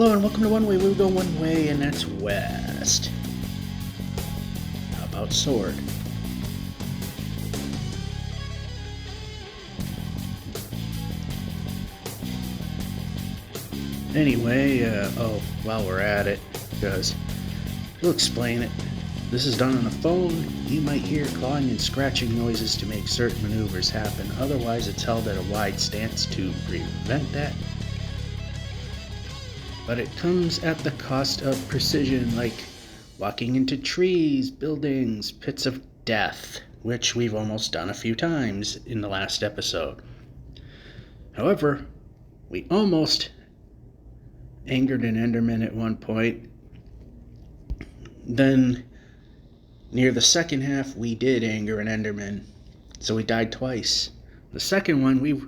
Hello and welcome to One Way. We'll go one way, and that's west. How about sword? Anyway, while we're at it, because we'll explain it. This is done on a phone. You might hear clawing and scratching noises to make certain maneuvers happen. Otherwise, it's held at a wide stance to prevent that. But it comes at the cost of precision, like walking into trees, buildings, pits of death, which we've almost done a few times in the last episode. However, we almost angered an Enderman at one point. Then, near the second half, we did anger an Enderman, so we died twice. The second one we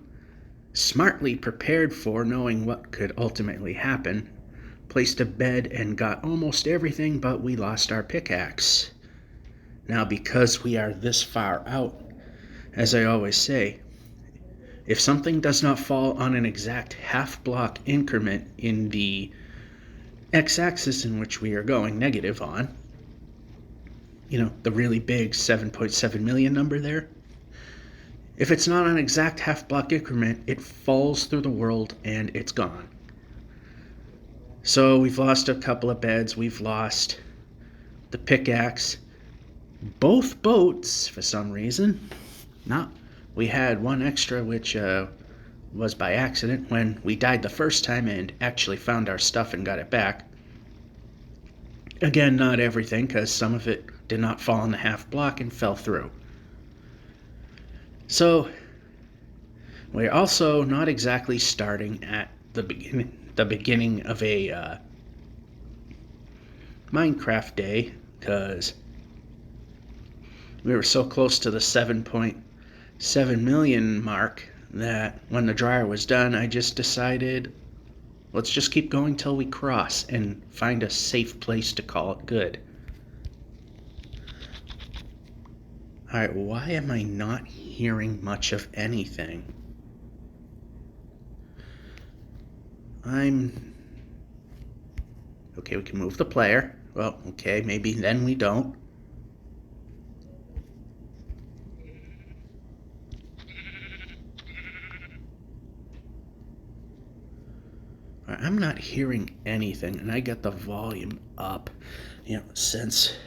smartly prepared for, knowing what could ultimately happen, placed a bed and got almost everything, but we lost our pickaxe. Now, because we are this far out, as I always say, if something does not fall on an exact half-block increment in the x-axis in which we are going negative on, the really big 7.7 million number there, if it's not an exact half-block increment, it falls through the world and it's gone. So we've lost a couple of beds, we've lost the pickaxe, both boats for some reason. We had one extra, which was by accident when we died the first time and actually found our stuff and got it back. Again, not everything, because some of it did not fall in the half block and fell through. So we're also not exactly starting at the beginning of a Minecraft day, because we were so close to the 7.7 million mark that when the dryer was done, I just decided, let's just keep going till we cross and find a safe place to call it good. Alright, why am I not hearing much of anything? Okay, we can move the player. Well, okay, maybe then we don't. I'm not hearing anything, and I got the volume up, since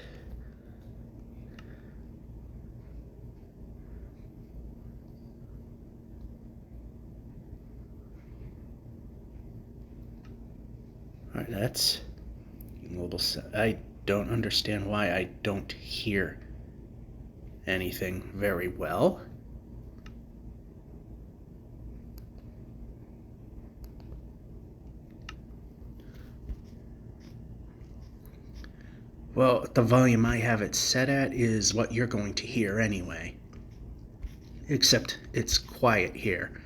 alright, that's mobile. I don't understand why I don't hear anything very well. Well, the volume I have it set at is what you're going to hear anyway. Except it's quiet here,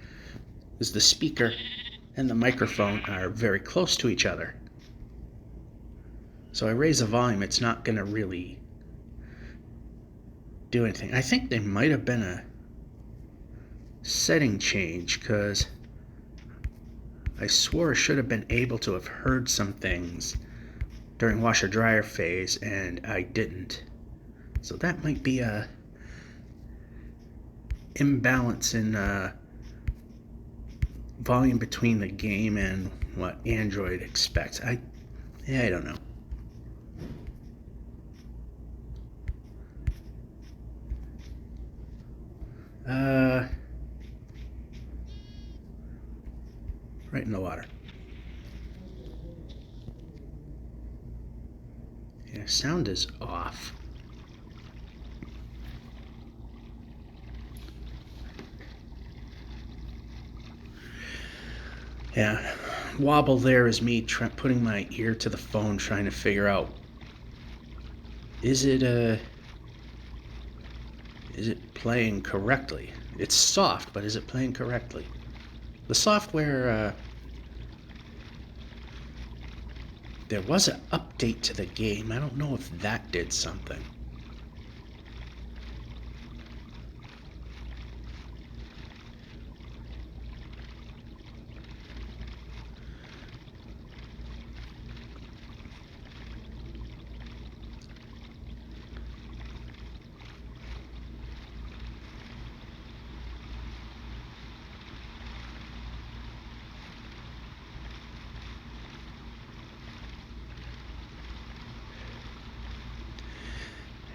because the speaker and the microphone are very close to each other. So I raise the volume, it's not going to really do anything. I think there might have been a setting change, because I swore I should have been able to have heard some things during washer-dryer phase, and I didn't. So that might be a imbalance in volume between the game and what Android expects. I don't know. Right in the water. Yeah, sound is off. Yeah, wobble there is me putting my ear to the phone, trying to figure out, is it playing correctly? It's soft, but is it playing correctly? The software, there was an update to the game. I don't know if that did something.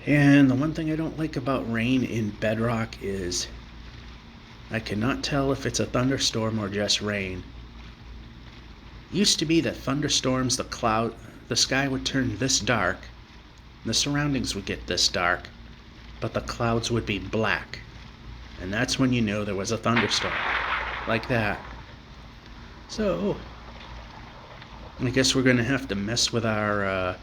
And the one thing I don't like about rain in Bedrock is I cannot tell if it's a thunderstorm or just rain. Used to be that thunderstorms, the sky would turn this dark, the surroundings would get this dark, but the clouds would be black. And that's when you knew there was a thunderstorm. Like that. So, I guess we're going to have to mess with our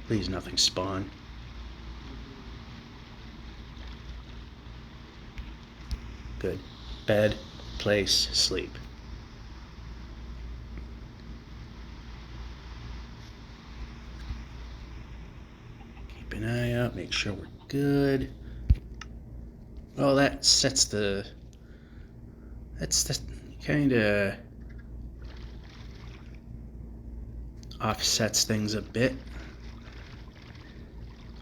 please nothing spawn. Good. Bed, place, sleep. Keep an eye out, make sure we're good. Well, that's the kind of offsets things a bit.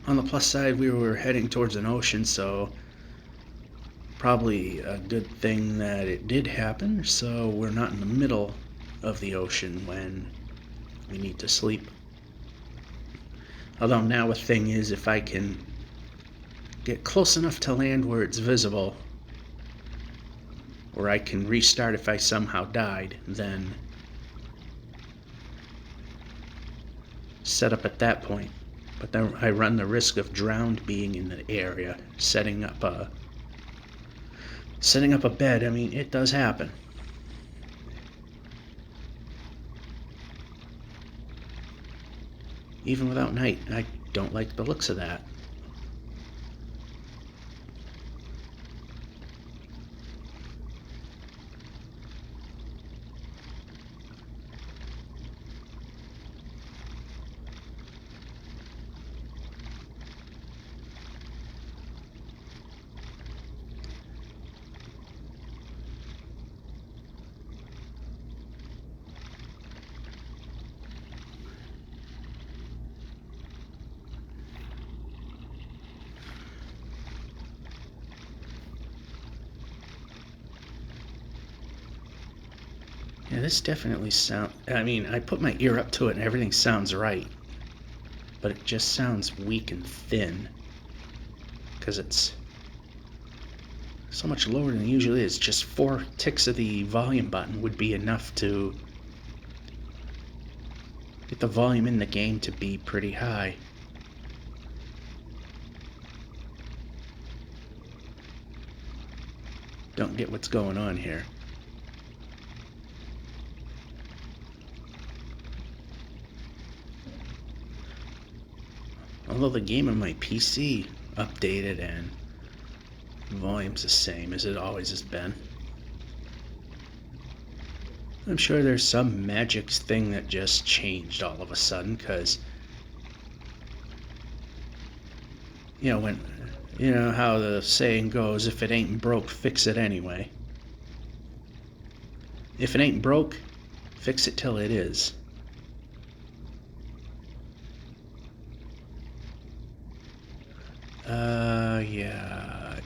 On the plus side, we were heading towards an ocean, so probably a good thing that it did happen, so we're not in the middle of the ocean when we need to sleep. Although now a thing is, if I can get close enough to land where it's visible, or I can restart if I somehow died, then set up at that point. But then I run the risk of drowned being in the area, setting up a bed. I mean, it does happen. Even without night, I don't like the looks of that. Yeah, this definitely I mean, I put my ear up to it and everything sounds right. But it just sounds weak and thin. Because it's so much lower than it usually is. Just 4 ticks of the volume button would be enough to get the volume in the game to be pretty high. Don't get what's going on here. Although the game on my PC updated and the volume's the same as it always has been. I'm sure there's some magic thing that just changed all of a sudden, because you know how the saying goes, if it ain't broke, fix it anyway. If it ain't broke, fix it till it is. Yeah.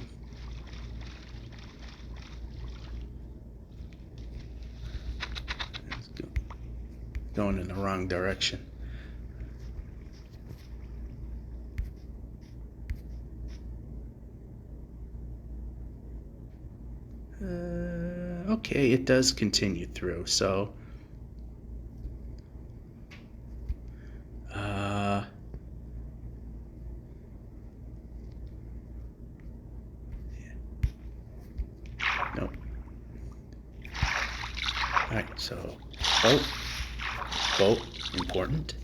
Going in the wrong direction. Okay, it does continue through, so nope. Alright, so boat, important.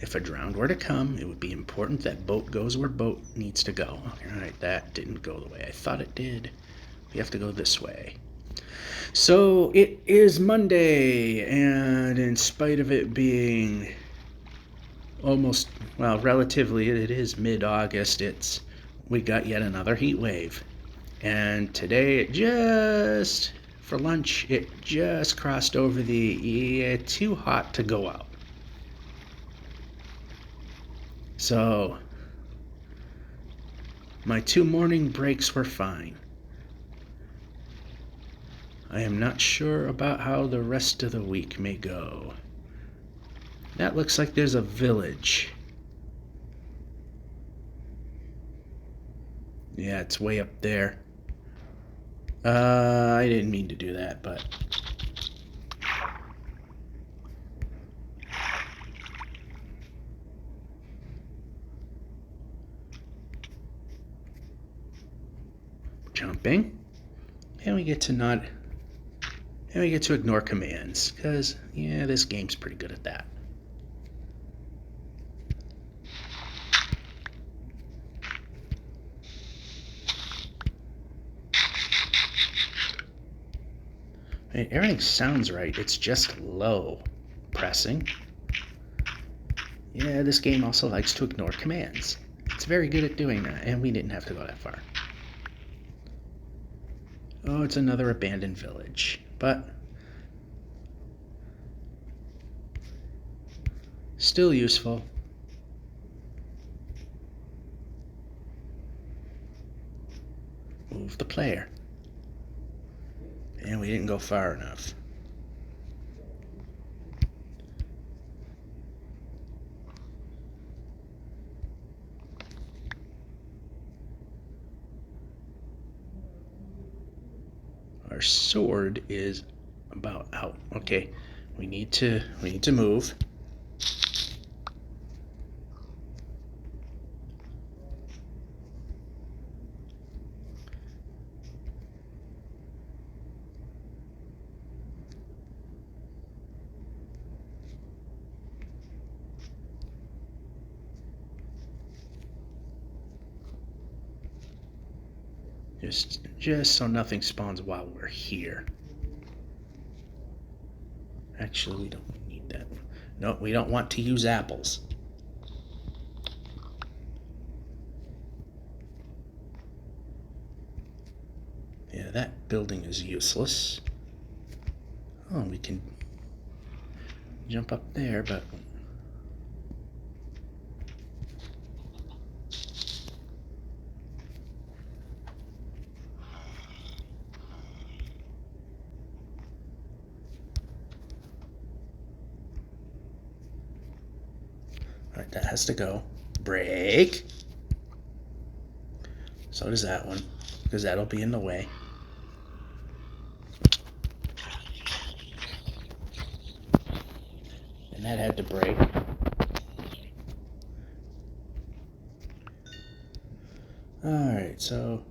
If a drowned were to come, it would be important that boat goes where boat needs to go. Alright, that didn't go the way I thought it did. We have to go this way. So it is Monday, and in spite of it being almost, well, relatively, it is mid-August, we got yet another heat wave. And today for lunch, it just crossed over the too hot to go out. So my 2 morning breaks were fine. I am not sure about how the rest of the week may go. That looks like there's a village. Yeah, it's way up there. I didn't mean to do that, but... Jumping. And we get to not... And we get to ignore commands, because, yeah, this game's pretty good at that. I mean, everything sounds right, it's just low. Pressing. Yeah, this game also likes to ignore commands. It's very good at doing that, and we didn't have to go that far. Oh, it's another abandoned village, but still useful. Move the player. And we didn't go far enough. Our sword is about out. Okay, we need to move. Just so nothing spawns while we're here. Actually, we don't need that. No, we don't want to use apples. Yeah, that building is useless. Oh, we can jump up there, but... Alright, that has to go. Break. So does that one, because that'll be in the way. And that had to break. Alright, so...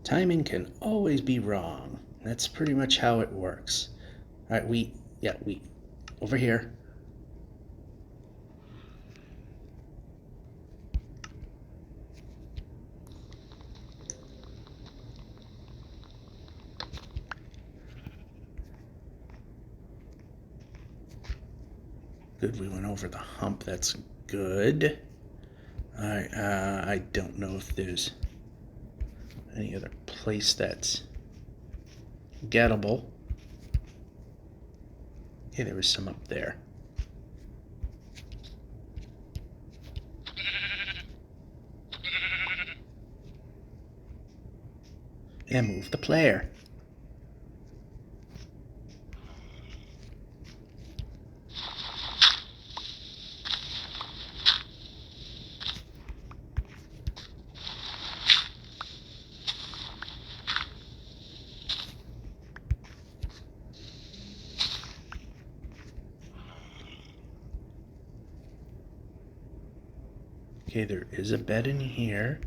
Timing can always be wrong. That's pretty much how it works. Alright, we... Over here. Good, we went over the hump. That's good. Alright, I don't know if there's any other place that's gettable. Okay, there was some up there. And move the player. Okay, there is a bed in here.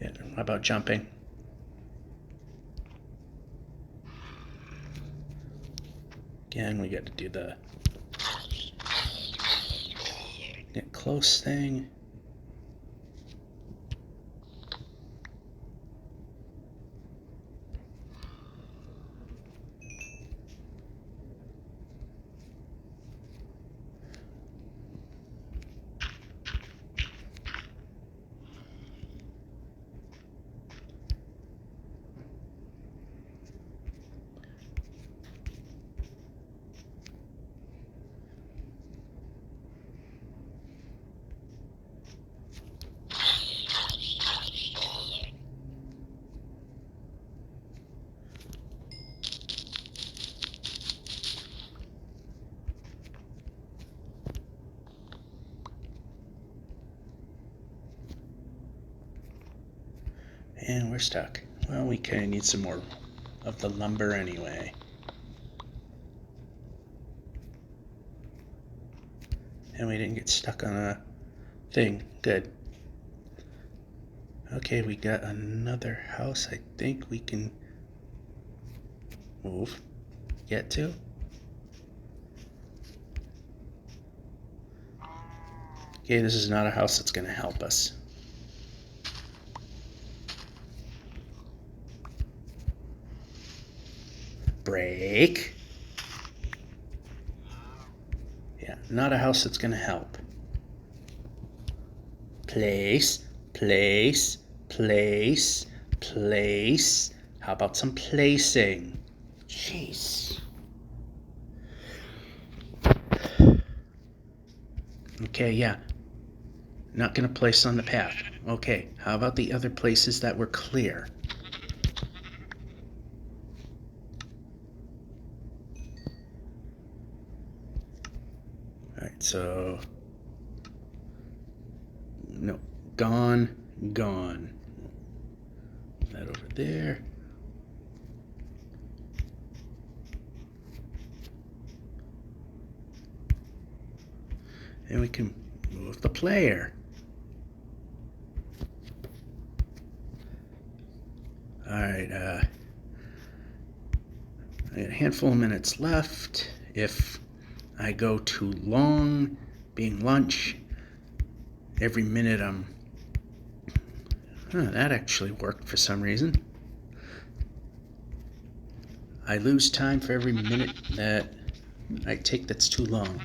Yeah, how about jumping? Again, we got to do the get close thing. And we're stuck. Well, we kind of need some more of the lumber anyway. And we didn't get stuck on a thing. Good. Okay, we got another house I think we can get to. Okay, this is not a house that's going to help us. Break. Yeah, not a house that's going to help. Place, place, place, place. How about some placing? Jeez. Okay, yeah. Not going to place on the path. Okay, how about the other places that were clear? Alright, so... No, gone, gone. That over there. And we can move the player. Alright, I got a handful of minutes left. If I go too long, being lunch, every minute that actually worked for some reason. I lose time for every minute that I take that's too long.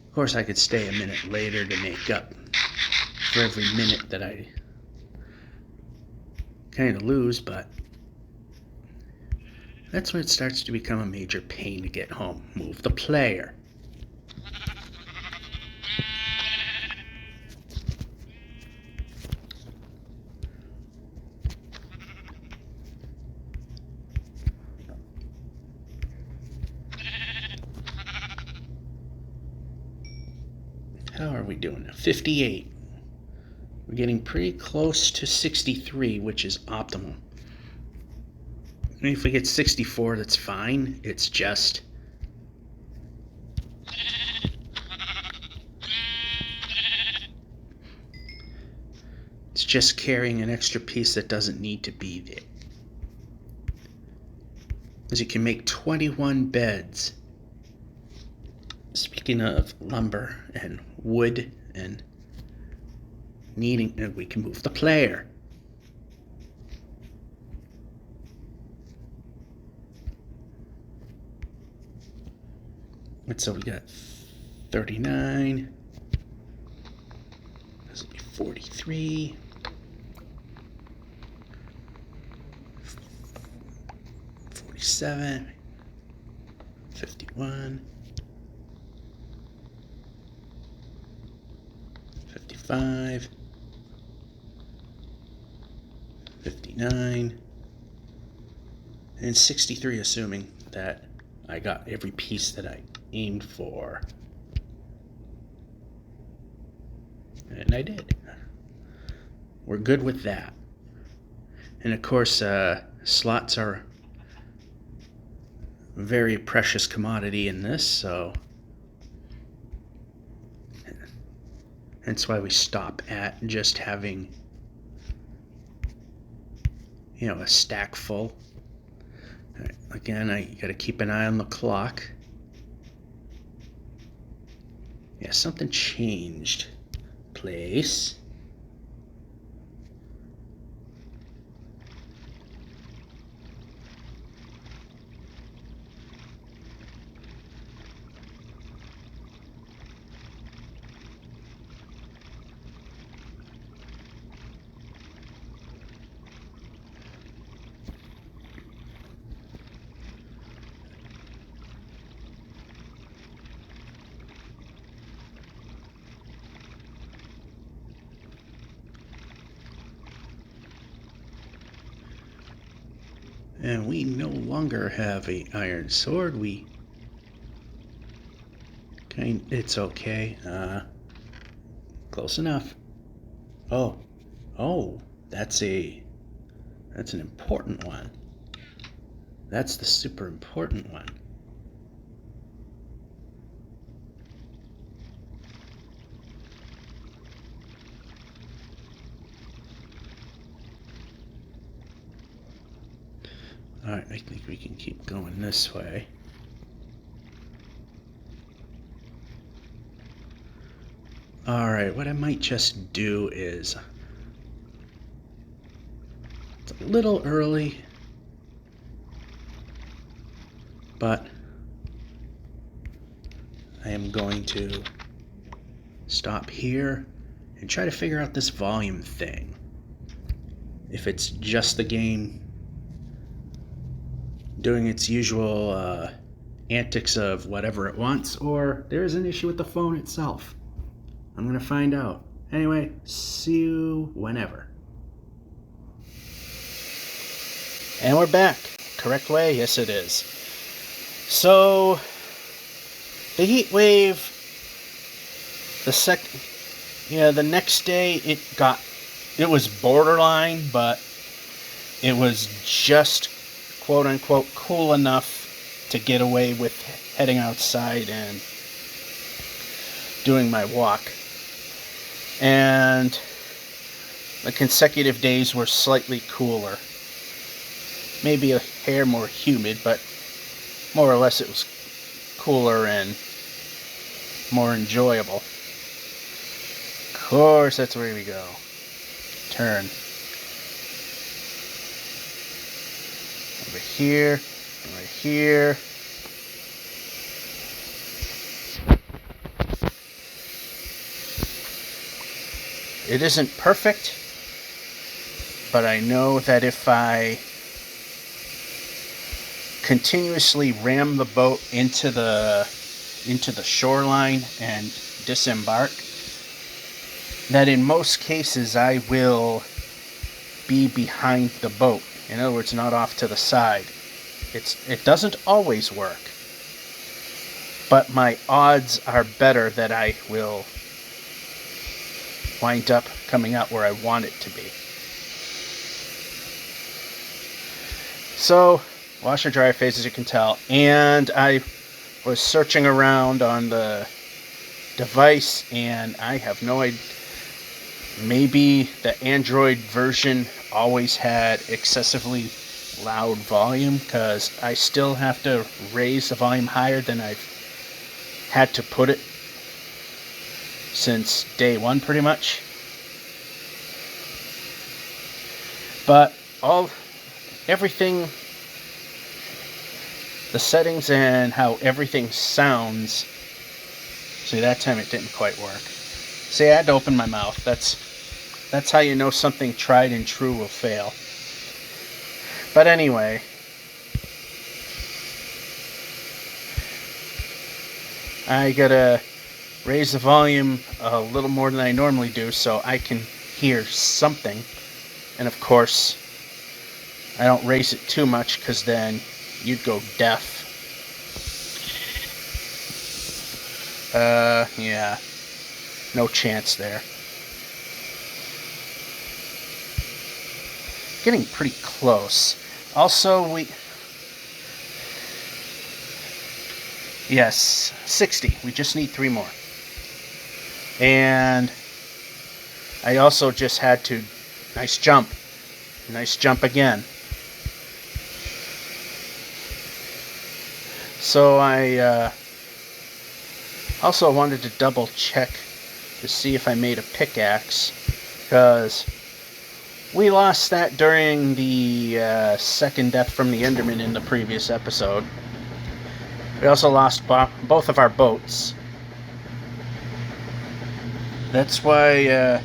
Of course, I could stay a minute later to make up for every minute that I kind of lose, but that's when it starts to become a major pain to get home. Move the player. How are we doing now? 58. We're getting pretty close to 63, which is optimal. And if we get 64, that's fine. It's just... It's just carrying an extra piece that doesn't need to be there. As you can make 21 beds. Speaking of lumber and wood and needing, we can move the player. And so we got 39. This will be 43. 47. 51. 55, 59, and 63, assuming that I got every piece that I aimed for. And I did. We're good with that. And of course, slots are a very precious commodity in this, so that's why we stop at just having, a stack full. Right, again, I got to keep an eye on the clock. Yeah, something changed. Place. And we no longer have a iron sword. It's okay. Close enough. Oh, that's an important one. That's the super important one. Alright, I think we can keep going this way. Alright, what I might just do is... It's a little early, but I am going to stop here and try to figure out this volume thing. If it's just the game doing its usual antics of whatever it wants, or there is an issue with the phone itself. I'm gonna find out. Anyway, see you whenever. And we're back. Correct way? Yes, it is. So, the heat wave, the next day it was borderline, but it was just quote unquote cool enough to get away with heading outside and doing my walk. And the consecutive days were slightly cooler. Maybe a hair more humid, but more or less it was cooler and more enjoyable. Of course, that's where we go. Turn. Over here, right here. It isn't perfect, but I know that if I continuously ram the boat into the shoreline and disembark, that in most cases I will be behind the boat. In other words, not off to the side. It doesn't always work, but my odds are better that I will wind up coming out where I want it to be. So, washer dryer phase, as you can tell, and I was searching around on the device, and I have no idea. Maybe the Android version always had excessively loud volume, because I still have to raise the volume higher than I've had to put it since day one, pretty much. But everything, the settings and how everything sounds. See, that time it didn't quite work. See, I had to open my mouth. That's how you know something tried and true will fail. But anyway, I gotta raise the volume a little more than I normally do so I can hear something. And of course, I don't raise it too much because then you'd go deaf. Yeah. No chance there. Getting pretty close. Also, yes, 60. We just need 3 more. And I also just had to, nice jump again. So I also wanted to double check to see if I made a pickaxe, because we lost that during the second death from the Enderman in the previous episode. We also lost both of our boats. That's why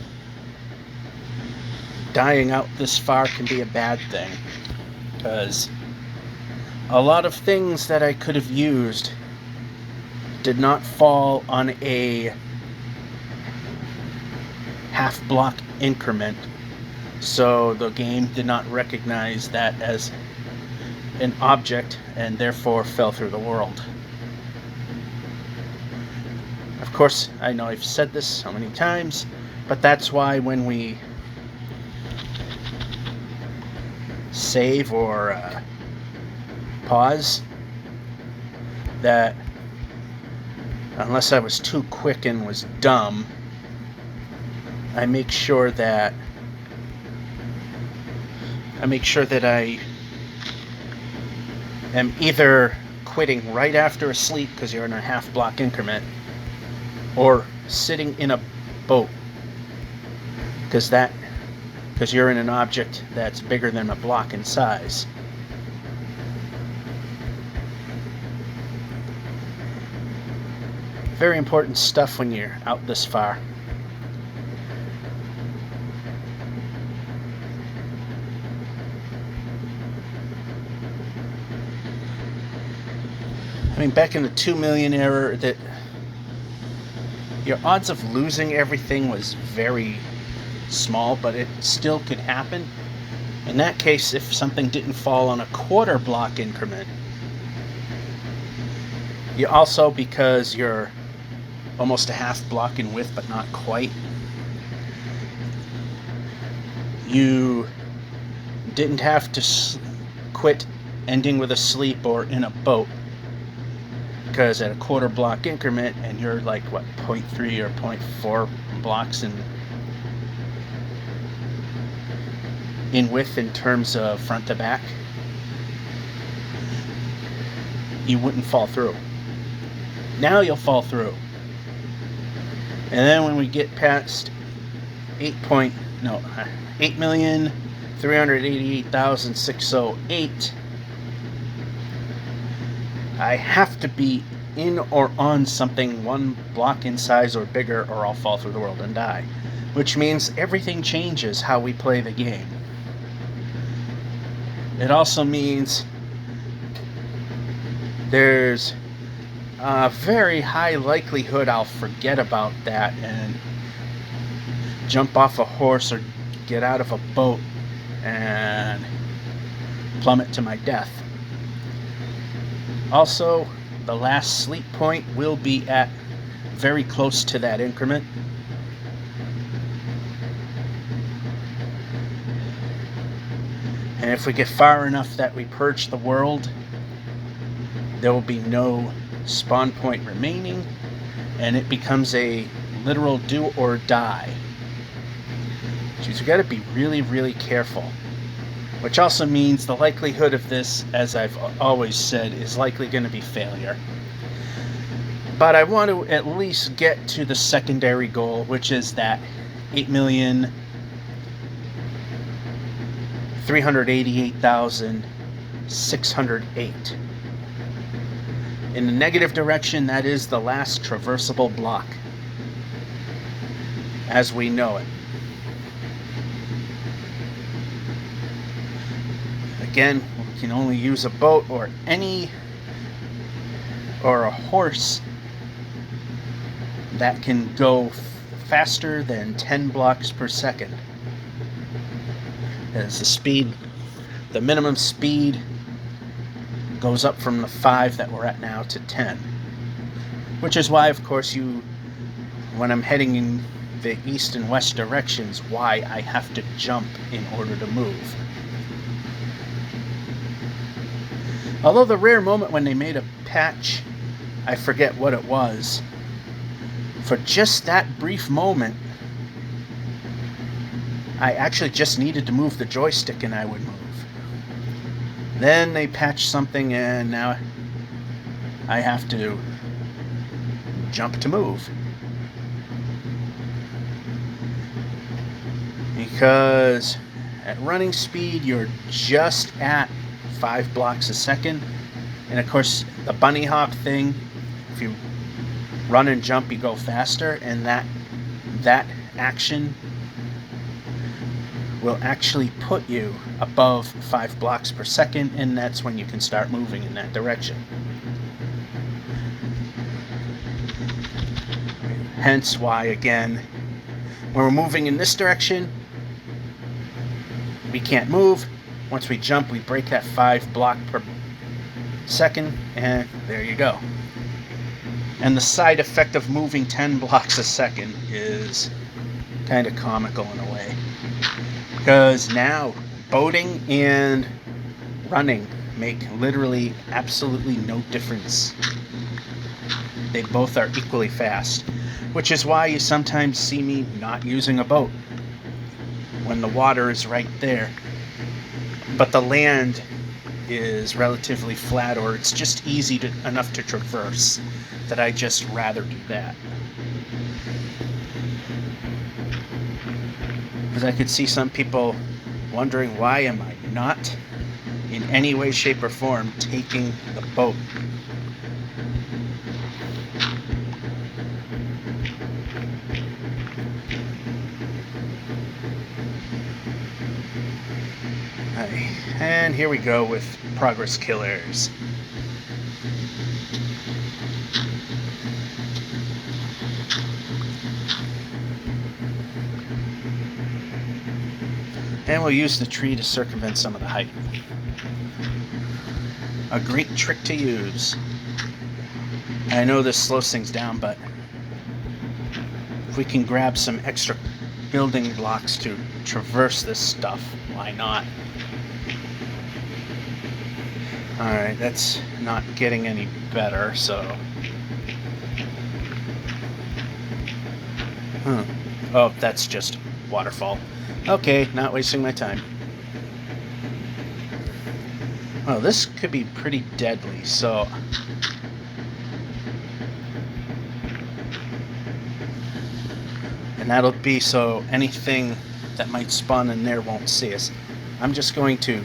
dying out this far can be a bad thing, because a lot of things that I could have used did not fall on a half-block increment, so the game did not recognize that as an object and therefore fell through the world. Of course, I know I've said this so many times, But that's why when we save or pause, that unless I was too quick and was dumb, I make sure that I am either quitting right after a sleep because you're in a half block increment, or sitting in a boat because you're in an object that's bigger than a block in size. Very important stuff when you're out this far. I mean, back in the 2 million era, that your odds of losing everything was very small, but it still could happen. In that case, if something didn't fall on a quarter block increment, you also, because you're almost a half block in width but not quite, you didn't have to quit ending with a sleep or in a boat, because at a quarter block increment, and you're like what, 0.3 or 0.4 blocks in width in terms of front to back, you wouldn't fall through. Now you'll fall through. And then when we get past 8,388,608, I have to be in or on something 1 block in size or bigger, or I'll fall through the world and die. Which means everything changes how we play the game. It also means there's a very high likelihood I'll forget about that and jump off a horse or get out of a boat and plummet to my death. Also, the last sleep point will be at very close to that increment. And if we get far enough that we purge the world, there will be no spawn point remaining, and it becomes a literal do or die. So you got to be really, really careful. Which also means the likelihood of this, as I've always said, is likely going to be failure. But I want to at least get to the secondary goal, which is that 8,388,608. In the negative direction, that is the last traversable block, as we know it. Again, we can only use a boat or a horse that can go faster than 10 blocks per second. As the minimum speed goes up from the 5 that we're at now to 10. Which is why, of course, when I'm heading in the east and west directions, why I have to jump in order to move. Although the rare moment when they made a patch, I forget what it was, for just that brief moment, I actually just needed to move the joystick and I would move. Then they patched something and now I have to jump to move. Because at running speed, you're just at 5 blocks a second. And of course, the bunny hop thing, if you run and jump, you go faster, and that action will actually put you above 5 blocks per second, and that's when you can start moving in that direction. Hence why, again, when we're moving in this direction, we can't move. Once we jump, we break that 5 block per second, and there you go. And the side effect of moving 10 blocks a second is kind of comical in a way. Because now boating and running make literally absolutely no difference. They both are equally fast, which is why you sometimes see me not using a boat when the water is right there, but the land is relatively flat, or it's just easy enough to traverse that I just rather do that. Because I could see some people wondering, why am I not in any way, shape, or form taking the boat? And here we go with progress killers. And we'll use the tree to circumvent some of the height. A great trick to use. I know this slows things down, but if we can grab some extra building blocks to traverse this stuff, why not? Alright, that's not getting any better, so... Oh, that's just waterfall. Okay, not wasting my time. Oh, this could be pretty deadly, so... And that'll be so anything that might spawn in there won't see us. I'm just going to...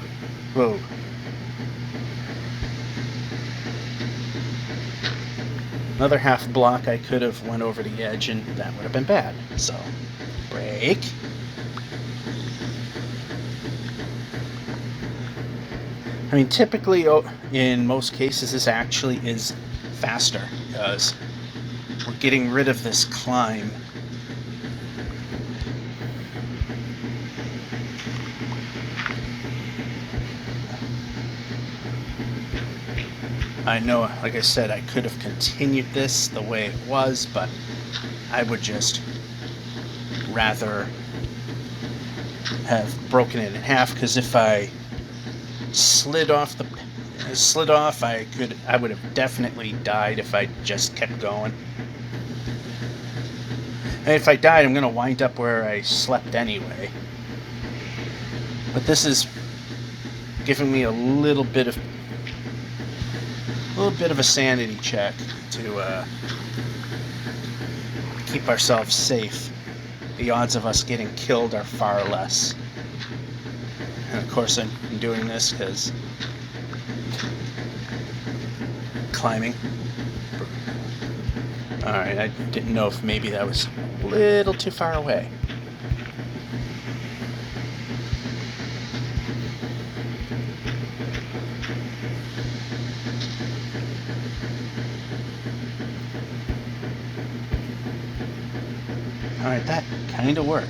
Whoa. Another half block, I could have went over the edge, and that would have been bad. So, break. I mean, typically, in most cases, this actually is faster, because we're getting rid of this climb. I know, like I said, I could have continued this the way it was, but I would just rather have broken it in half, because if I slid off, I would have definitely died if I just kept going. And if I died, I'm going to wind up where I slept anyway. But this is giving me a little bit of a sanity check to keep ourselves safe. The odds of us getting killed are far less. And of course I'm doing this because climbing. Alright, I didn't know if maybe that was a little too far away. Alright, that kind of worked.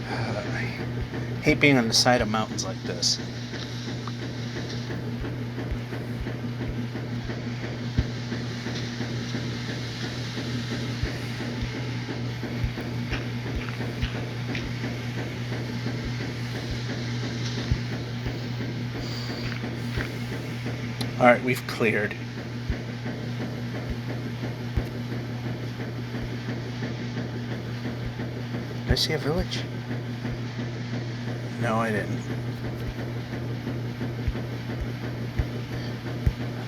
I hate being on the side of mountains like this. Alright, we've cleared. Did I see a village? No, I didn't.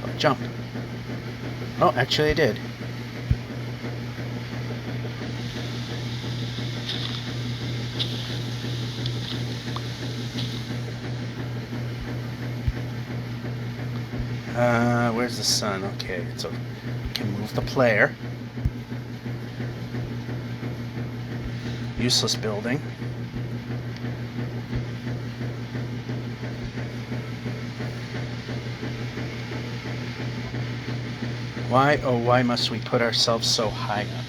Oh, jump. Oh, actually I did. Where's the sun? Okay, so we can move the player. Useless building. Why, oh why must we put ourselves so high up?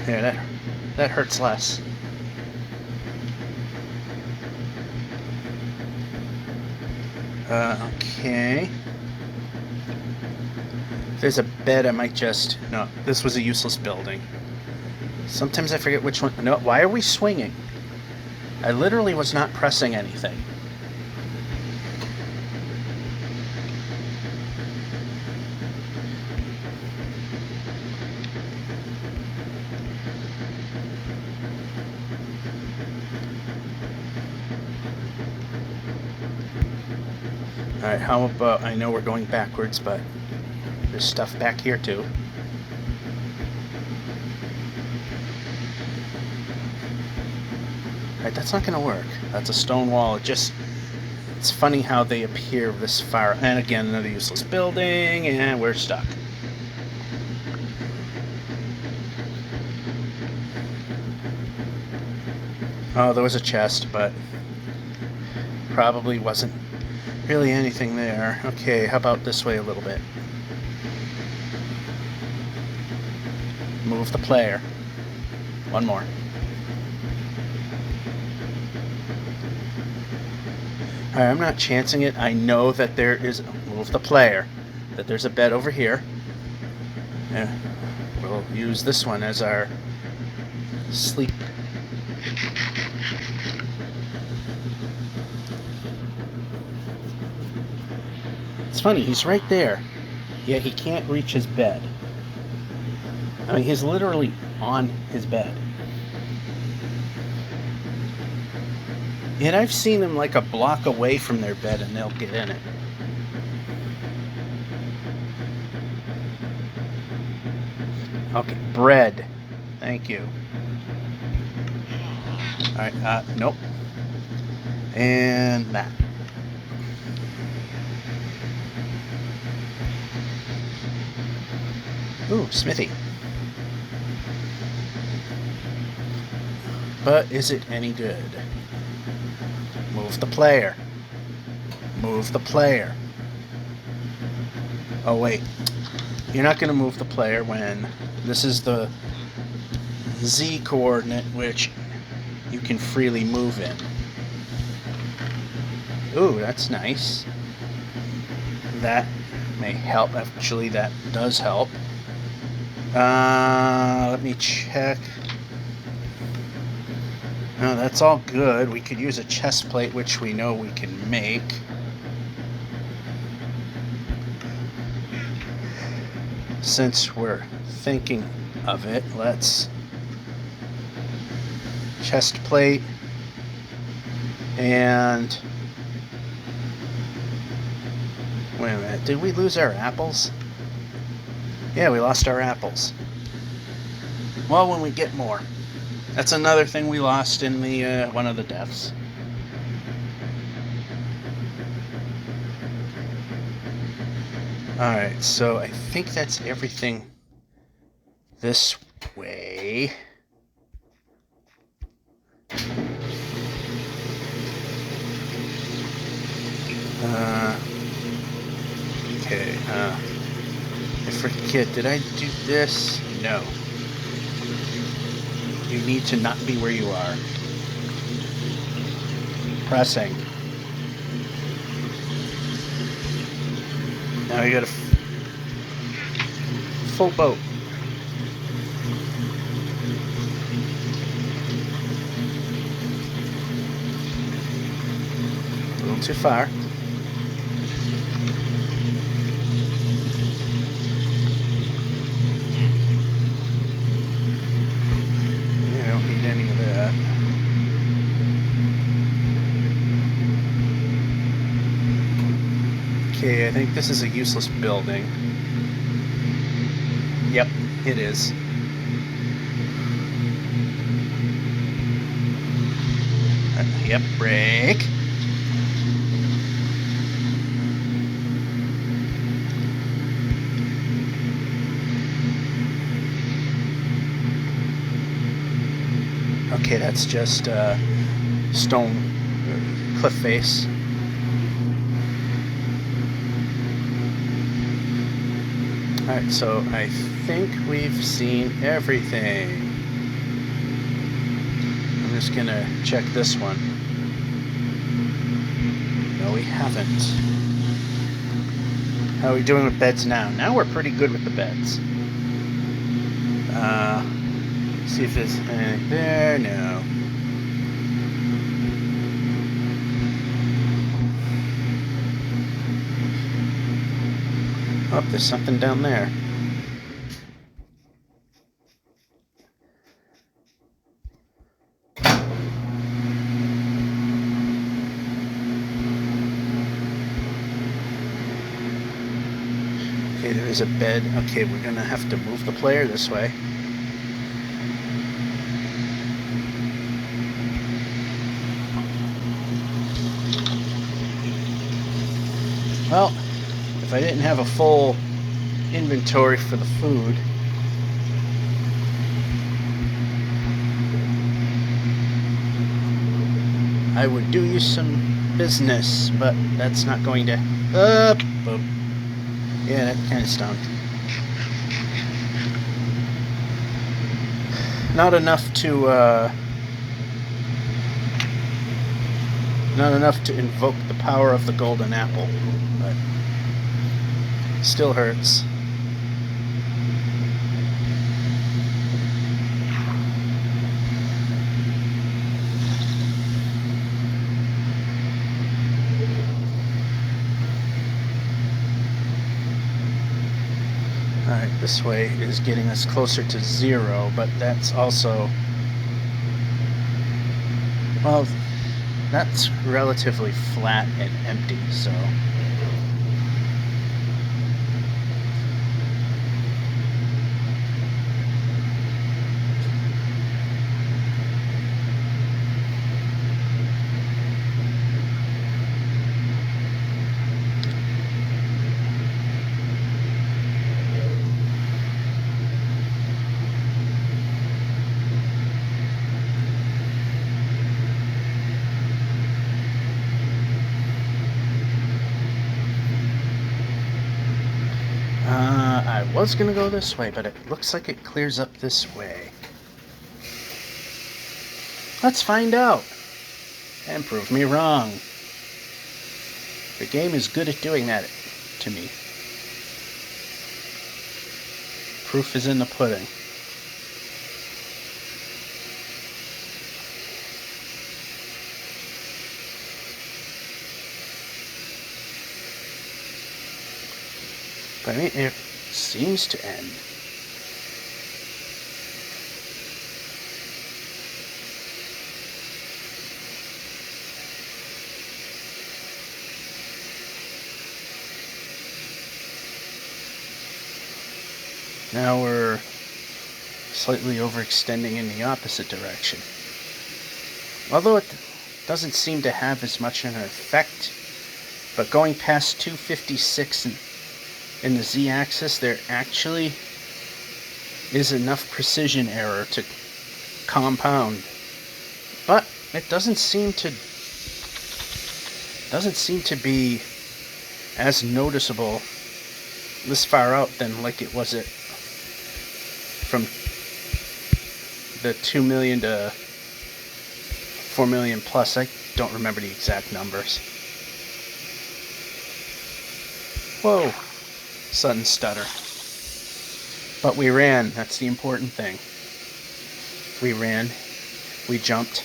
There, that hurts less. Okay. If there's a bed, I might just... No, this was a useless building. Sometimes I forget which one... No, why are we swinging? I literally was not pressing anything. Alright, how about... I know we're going backwards, but there's stuff back here too. Alright, that's not going to work. That's a stone wall. It's funny how they appear this far. And again, another useless building, and we're stuck. Oh, there was a chest, but probably wasn't really anything there. Okay, how about this way a little bit? Move the player. One more. Alright, I'm not chancing it. I know that there is... Move the player. That there's a bed over here. Yeah, we'll use this one as our sleep. It's funny, he's right there, yet he can't reach his bed. I mean, he's literally on his bed. Yet I've seen them like a block away from their bed and they'll get in it. Okay, bread. Thank you. Alright, nope. And that. Ooh, smithy. But is it any good? Move the player. Move the player. Oh, wait. You're not going to move the player when this is the Z coordinate, which you can freely move in. Ooh, that's nice. That may help. Actually, that does help. Let me check. No, that's all good. We could use a chest plate, which we know we can make. Since we're thinking of it, let's chest plate and wait a minute, did we lose our apples? Yeah, we lost our apples. Well, when we get more. That's another thing we lost in the one of the deaths. Alright, so I think that's everything this way. Okay, I forget, did I do this? No. You need to not be where you are. Pressing. Now you got a full boat. A little too far. Okay, I think this is a useless building. Yep, it is. Yep, break. Okay, that's just stone cliff face. Alright, so I think we've seen everything. I'm just gonna check this one. No, we haven't. How are we doing with beds now? Now we're pretty good with the beds. See if there's anything there. No. Oh, there's something down there. Okay, there is a bed. Okay, we're gonna have to move the player this way. Well, if I didn't have a full inventory for the food, I would do you some business, but that's not going to... yeah, that kind of stunk. Not enough to invoke the power of the golden apple, but still hurts. Alright, this way is getting us closer to 0, but that's also... well, that's relatively flat and empty, so... I was gonna go this way, but it looks like it clears up this way. Let's find out and prove me wrong. The game is good at doing that to me. Proof is in the pudding. But I mean, it seems to end. Now we're slightly overextending in the opposite direction. Although it doesn't seem to have as much of an effect, but going past 256 in the z-axis, there actually is enough precision error to compound. But it doesn't seem to be as noticeable this far out than like it was from the 2 million to 4 million plus. I don't remember the exact numbers. Whoa, sudden stutter. But we ran, that's the important thing. We ran, we jumped,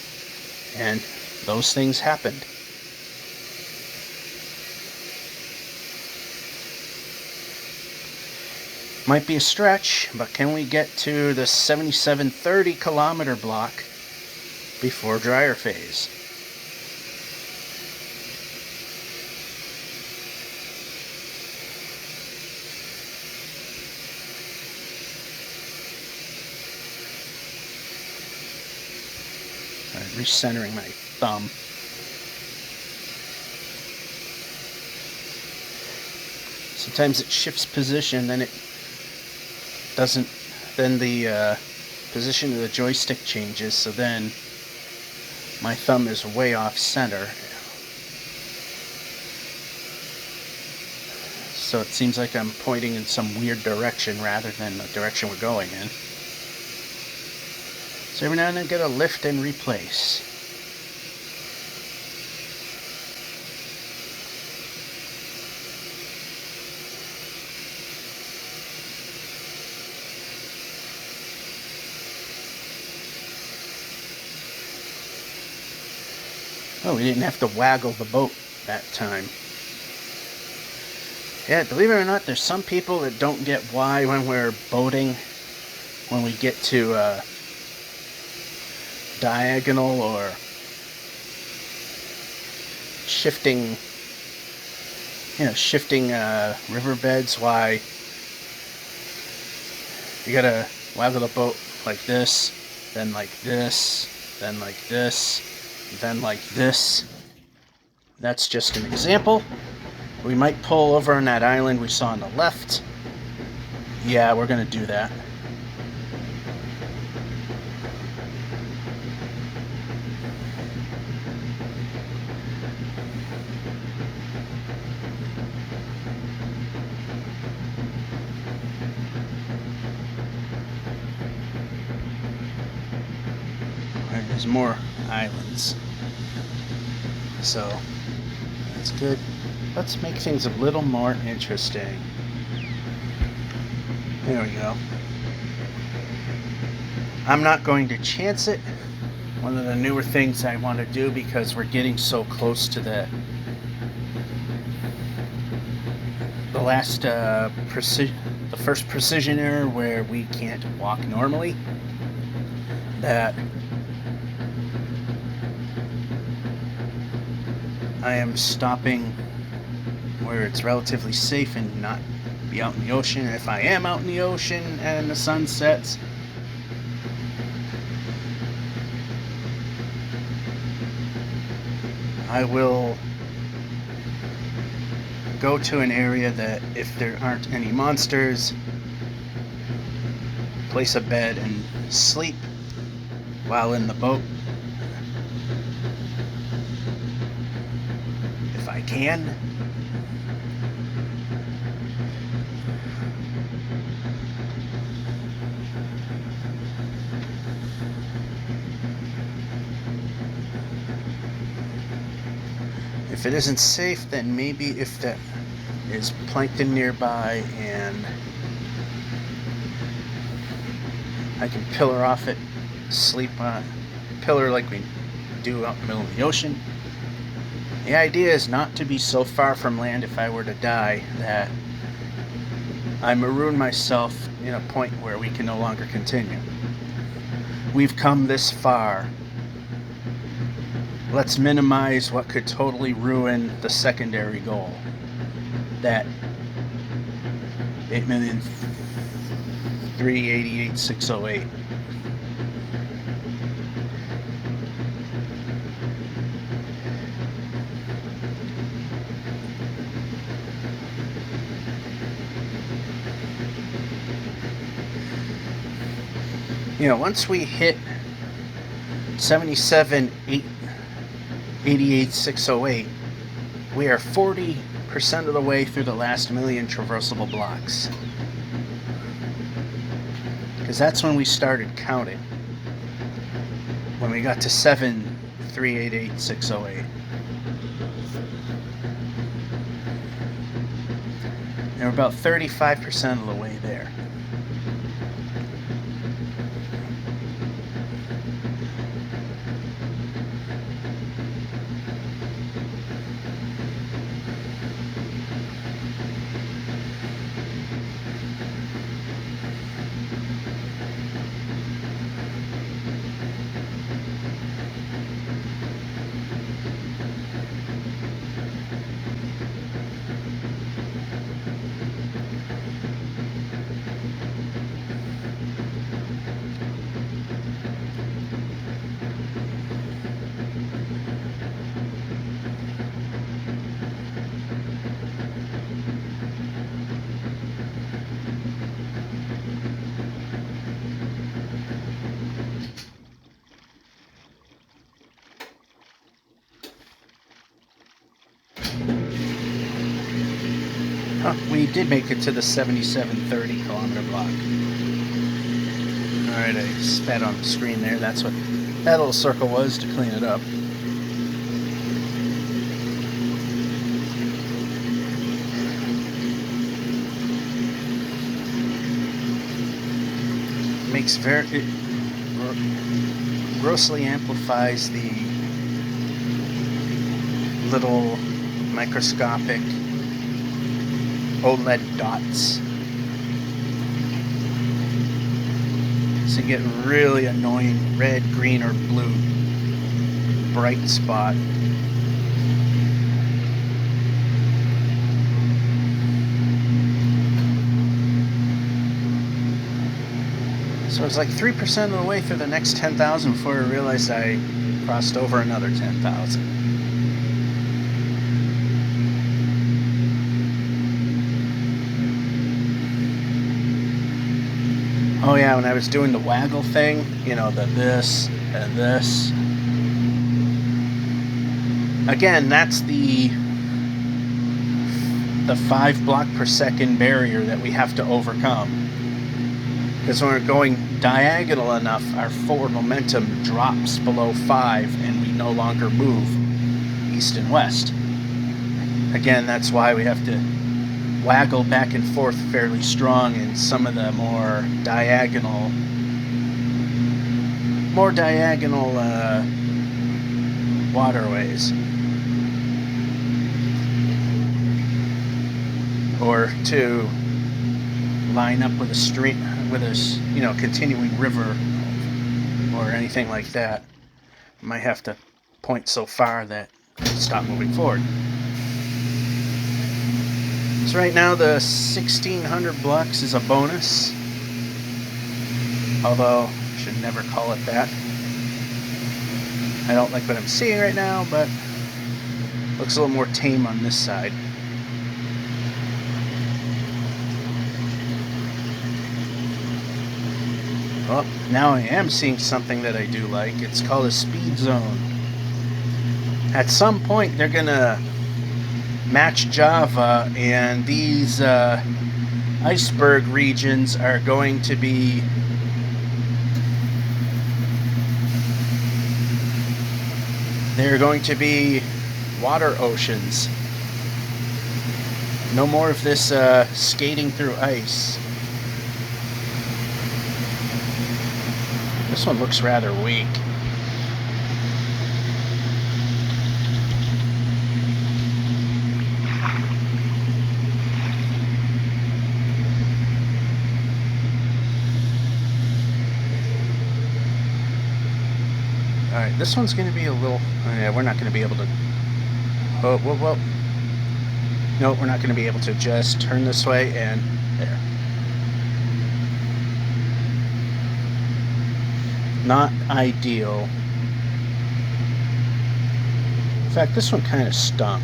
and those things happened. Might be a stretch, but can we get to the 7730 kilometer block before dryer phase? Alright, recentering my thumb. Sometimes it shifts position, then it doesn't, then the position of the joystick changes, so then my thumb is way off center. So it seems like I'm pointing in some weird direction rather than the direction we're going in. So every now and then get a lift and replace. Oh, we didn't have to waggle the boat that time. Yeah, believe it or not, there's some people that don't get why when we're boating, when we get to diagonal or shifting riverbeds, why you gotta waggle the boat like this, then like this, then like this, then like this. That's just an example. We might pull over on that island we saw on the left. Yeah, we're gonna do that. There's more islands, so that's good. Let's make things a little more interesting. There we go. I'm not going to chance it. One of the newer things I want to do, because we're getting so close to the last the first precision error where we can't walk normally, that I am stopping where it's relatively safe and not be out in the ocean. If I am out in the ocean and the sun sets, I will go to an area that, if there aren't any monsters, place a bed and sleep while in the boat, if I can. If it isn't safe, then maybe if that is plankton nearby and I can pillar off it, sleep on pillar like we do out in the middle of the ocean. The idea is not to be so far from land if I were to die that I maroon myself in a point where we can no longer continue. We've come this far. Let's minimize what could totally ruin the secondary goal. That 8,388,608. Once we hit 77,888,608, we are 40% of the way through the last million traversable blocks. Because that's when we started counting. When we got to 7,388,608. And we're about 35% of the way there. We did make it to the 7730 kilometer block. Alright, I spat on the screen there. That's what that little circle was, to clean it up. It grossly amplifies the little microscopic OLED dots. So you get really annoying red, green, or blue bright spot. So it's like 3% of the way through the next 10,000 before I realized I crossed over another 10,000. Oh yeah, when I was doing the waggle thing, you know, the this and this. Again, that's the 5 block per second barrier that we have to overcome. Because when we're going diagonal enough, our forward momentum drops below 5 and we no longer move east and west. Again, that's why we have to waggle back and forth fairly strong in some of the more diagonal waterways. Or to line up with a stream, with a, you know, continuing river or anything like that. You might have to point so far that you stop moving forward. So right now the 1600 blocks is a bonus, although I should never call it that. I don't like what I'm seeing right now, but looks a little more tame on this side. Well, now I am seeing something that I do like. It's called a speed zone. At some point, they're going to match Java, and these iceberg regions are going to be water oceans. No more of this skating through ice. This one looks rather weak. Alright, this one's going to be a little... yeah, we're not going to be able to... Whoa, whoa, whoa. Nope, we're not going to be able to just turn this way and... there. Not ideal. In fact, this one kind of stunk.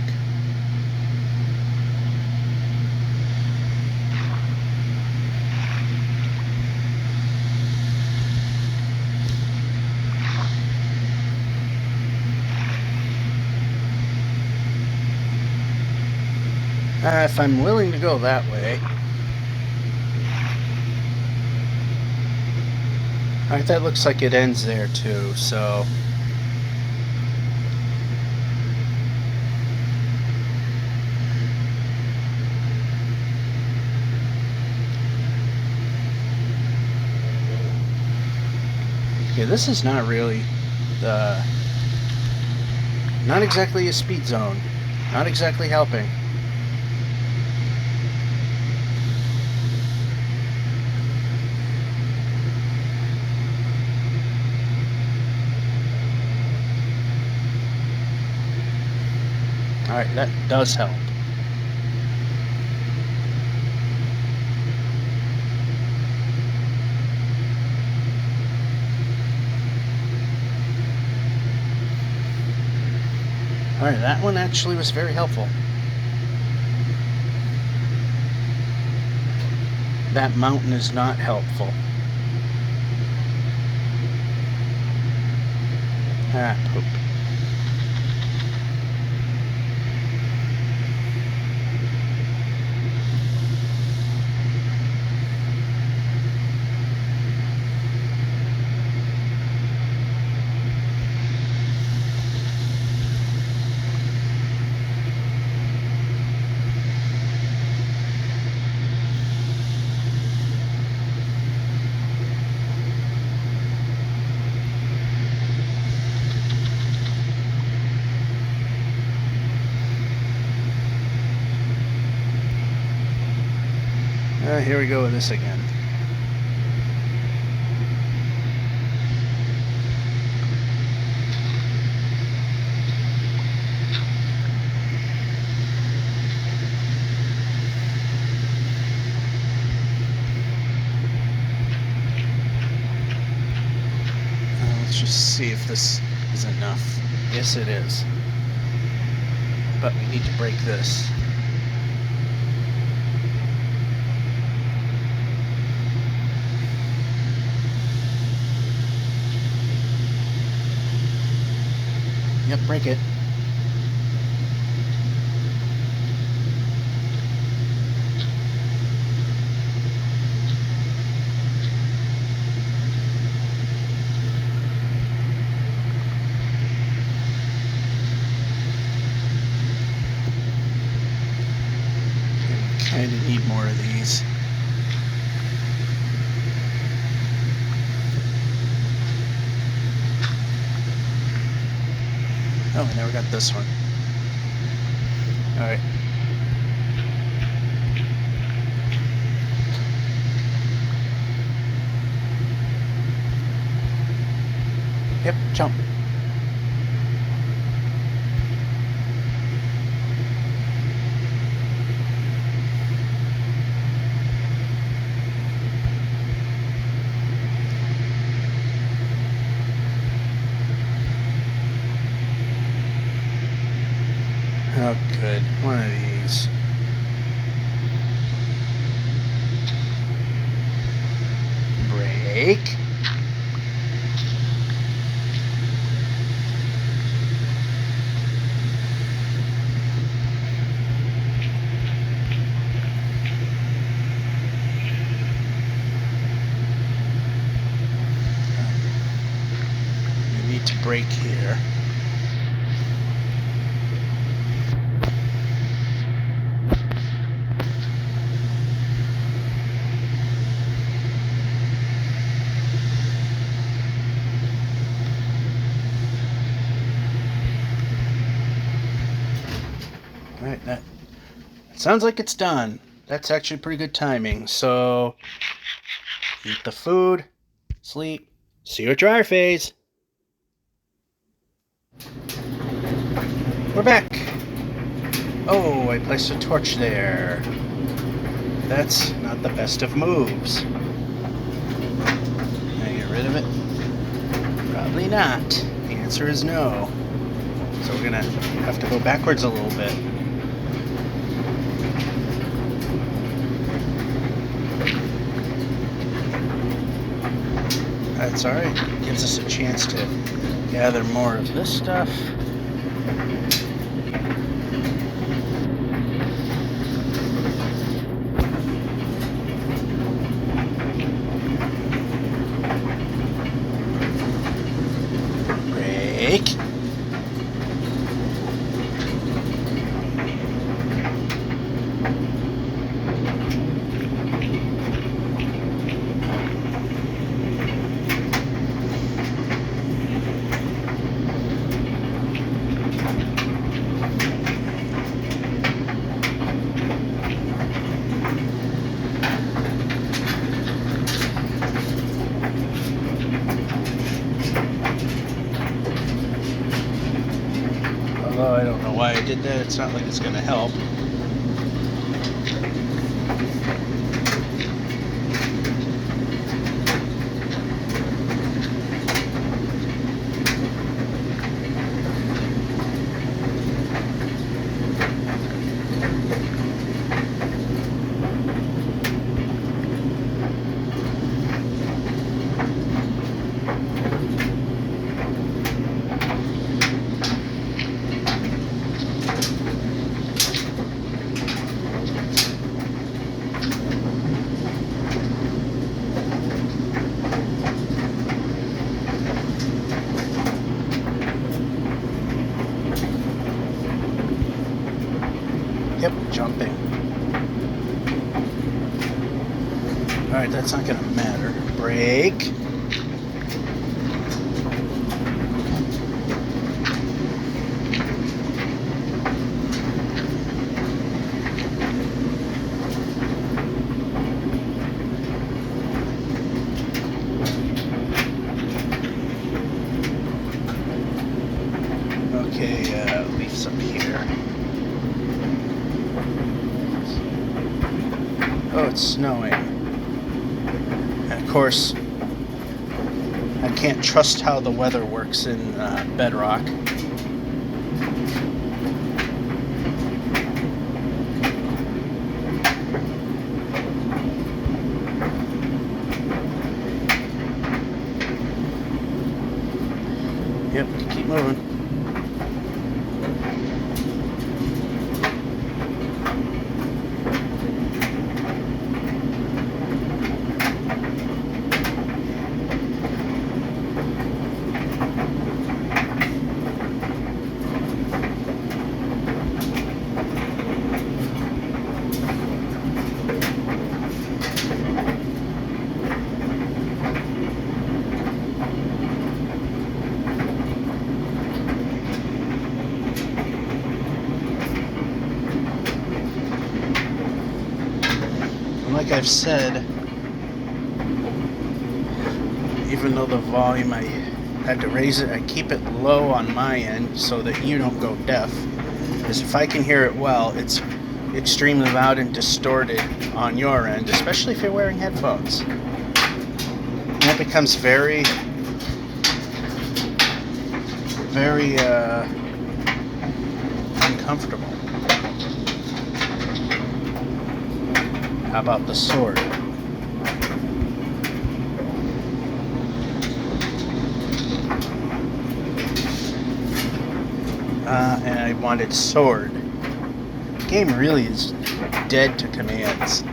If I'm willing to go that way. Alright, that looks like it ends there too, so... okay, this is not really the... not exactly a speed zone. Not exactly helping. Alright, that does help. Alright, that one actually was very helpful. That mountain is not helpful. Ah, poop. Here we go with this again. Let's just see if this is enough. Yes, it is. But we need to break this. Yep, break it. Kind of need more of these. Oh, I never got this one. Alright. Yep, jump. Oh, good. One of these. Break. You need to break here. Alright, that sounds like it's done. That's actually pretty good timing. So, eat the food, sleep, see you at dryer phase. We're back. Oh, I placed a torch there. That's not the best of moves. Can I get rid of it? Probably not. The answer is no. So we're gonna have to go backwards a little bit. That's alright. Gives us a chance to gather more of this stuff. Break. Although I don't know why I did that, it's not like it's going to help. Yep, jumping. Alright, that's not gonna matter. Break. Okay, leaves up here. Oh, it's snowing. And of course, I can't trust how the weather works in Bedrock. Yep, keep moving. Like I've said, even though the volume, I had to raise it, I keep it low on my end so that you don't go deaf. Because if I can hear it well, it's extremely loud and distorted on your end, especially if you're wearing headphones. And that becomes very, very uncomfortable. How about the sword? And I wanted sword. The game really is dead to commands.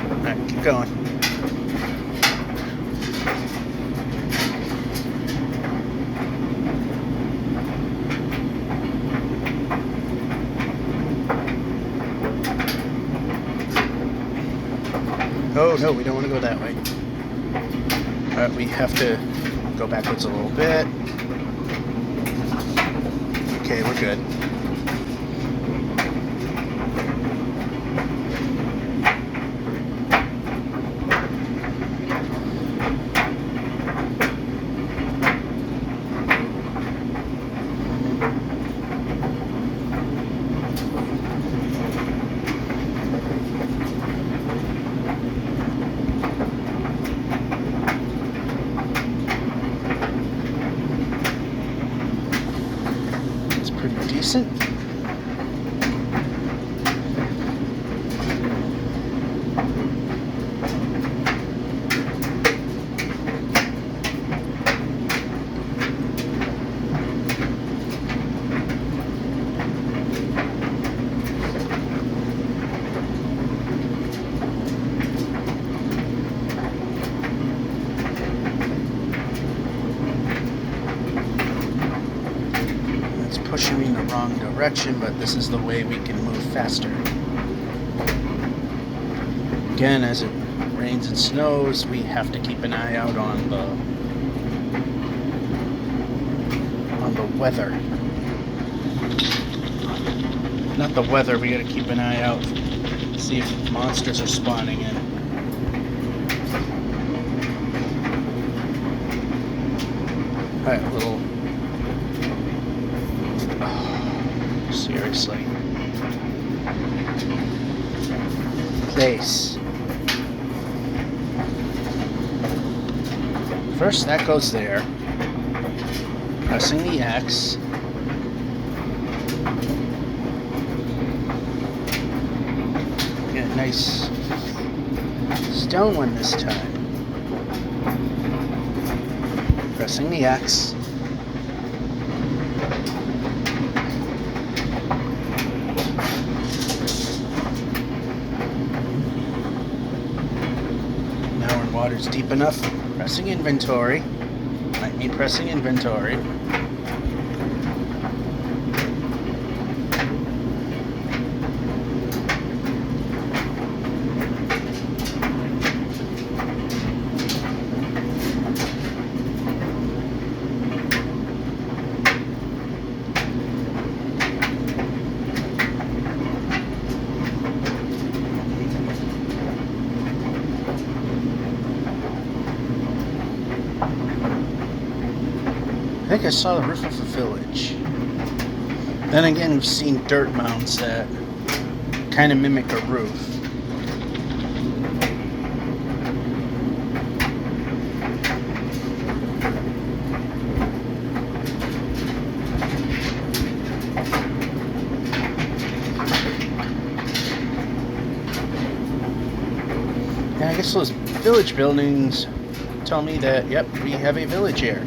Alright, keep going. Oh no, we don't want to go that way. Alright, we have to go backwards a little bit. Okay, we're good. Decent. Pushing me in the wrong direction, but this is the way we can move faster. Again, as it rains and snows, we have to keep an eye out on the weather. Not the weather, we gotta keep an eye out, see if monsters are spawning in. Alright, little... Seriously. Place. First, that goes there. Pressing the X. Get a nice stone one this time. Pressing the X. Water's deep enough. Pressing inventory. Might mean pressing inventory. I think I saw the roof of a village. Then again, we've seen dirt mounds that kind of mimic a roof. And I guess those village buildings tell me that, yep, we have a village here.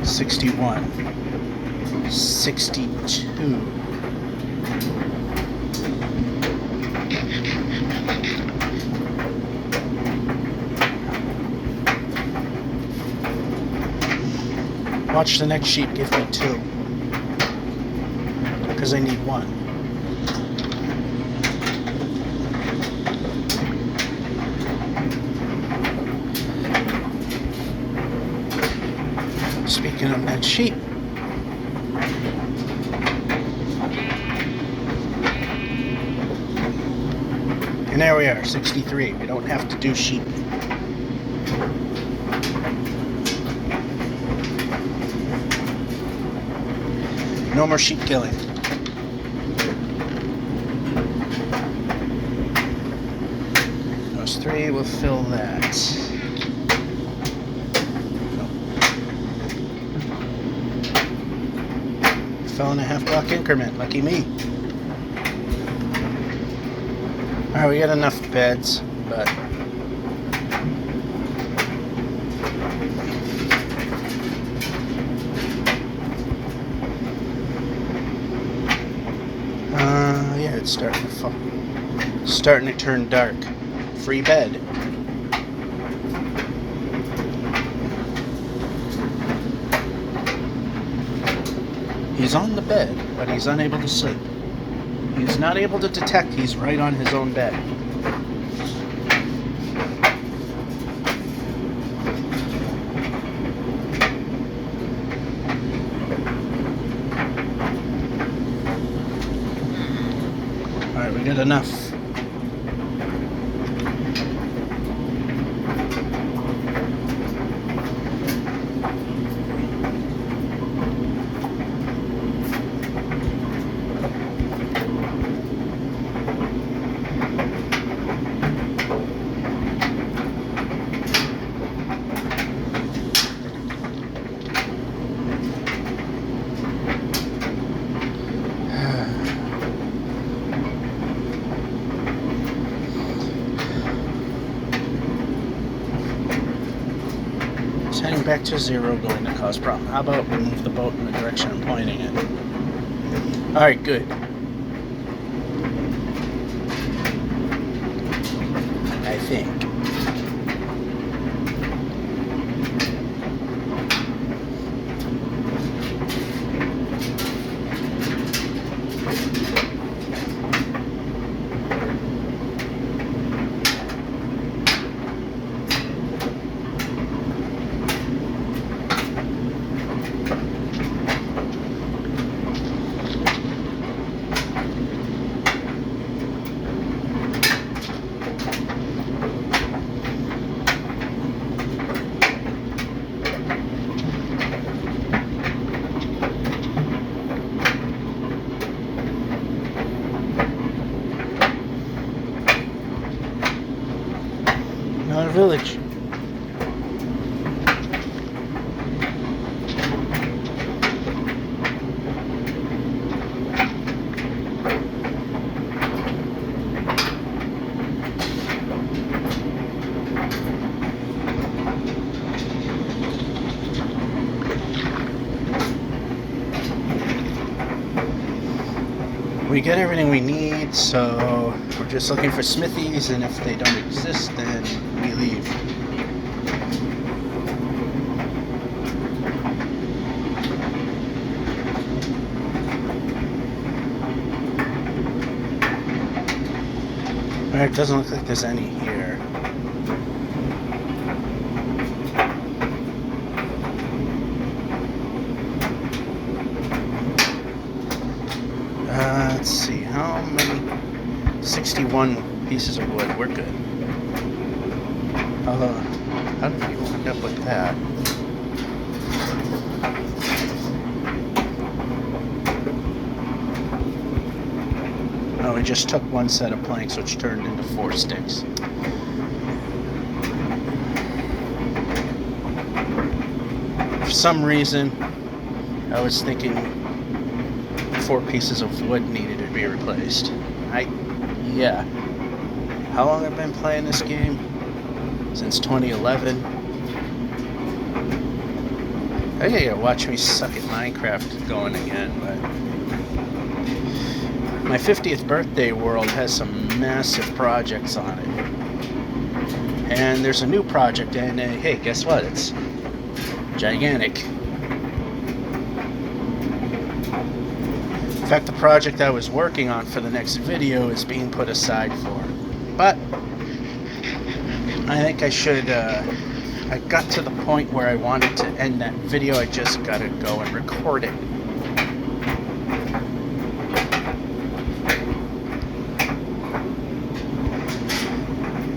$61, $62. Watch the next sheep give me 2, because I need 1. Speaking of next sheep, and there we are, 63. We don't have to do sheep. No more sheep killing. Those 3 will fill that. 12.5 block increment, lucky me. Alright, we got enough beds, but yeah, it's starting to turn dark. Free bed. He's on the bed, but he's unable to sleep. He's not able to detect he's right on his own bed. Alright, we got enough. Heading back to 0, going to cause problem. How about we move the boat in the direction I'm pointing it? Alright, good. I think. Not a village. We get everything we need, so we're just looking for smithies, and if they don't exist, then we leave. Alright, it doesn't look like there's any here. Let's see, how many? 61 pieces of wood, we're good. How did we end up with that? Oh, we just took one set of planks, which turned into 4 sticks. For some reason, I was thinking 4 pieces of wood needed to be replaced. Yeah. How long have I been playing this game? Since 2011. I gotta watch me suck at Minecraft going again, but my 50th birthday world has some massive projects on it. And there's a new project, and hey, guess what? It's gigantic. In fact, the project I was working on for the next video is being put aside for. But I think I should, I got to the point where I wanted to end that video. I just gotta go and record it.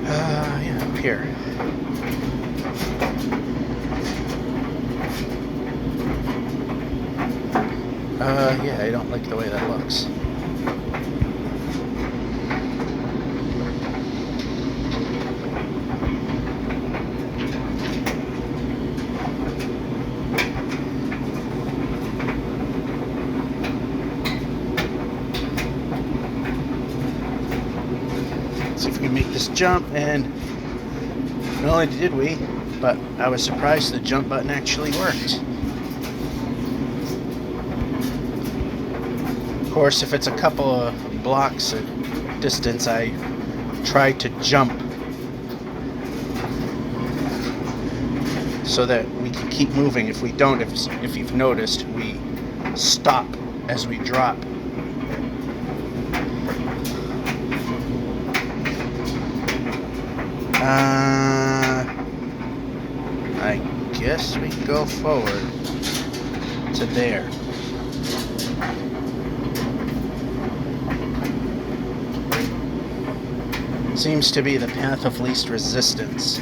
Yeah, up here. Yeah, I don't like the way that looks. See if we can make this jump, and not only did we, but I was surprised the jump button actually worked. Of course, if it's a couple of blocks of distance, I try to jump so that we can keep moving. If we don't, if you've noticed, we stop as we drop. I guess we go forward to there. Seems to be the path of least resistance.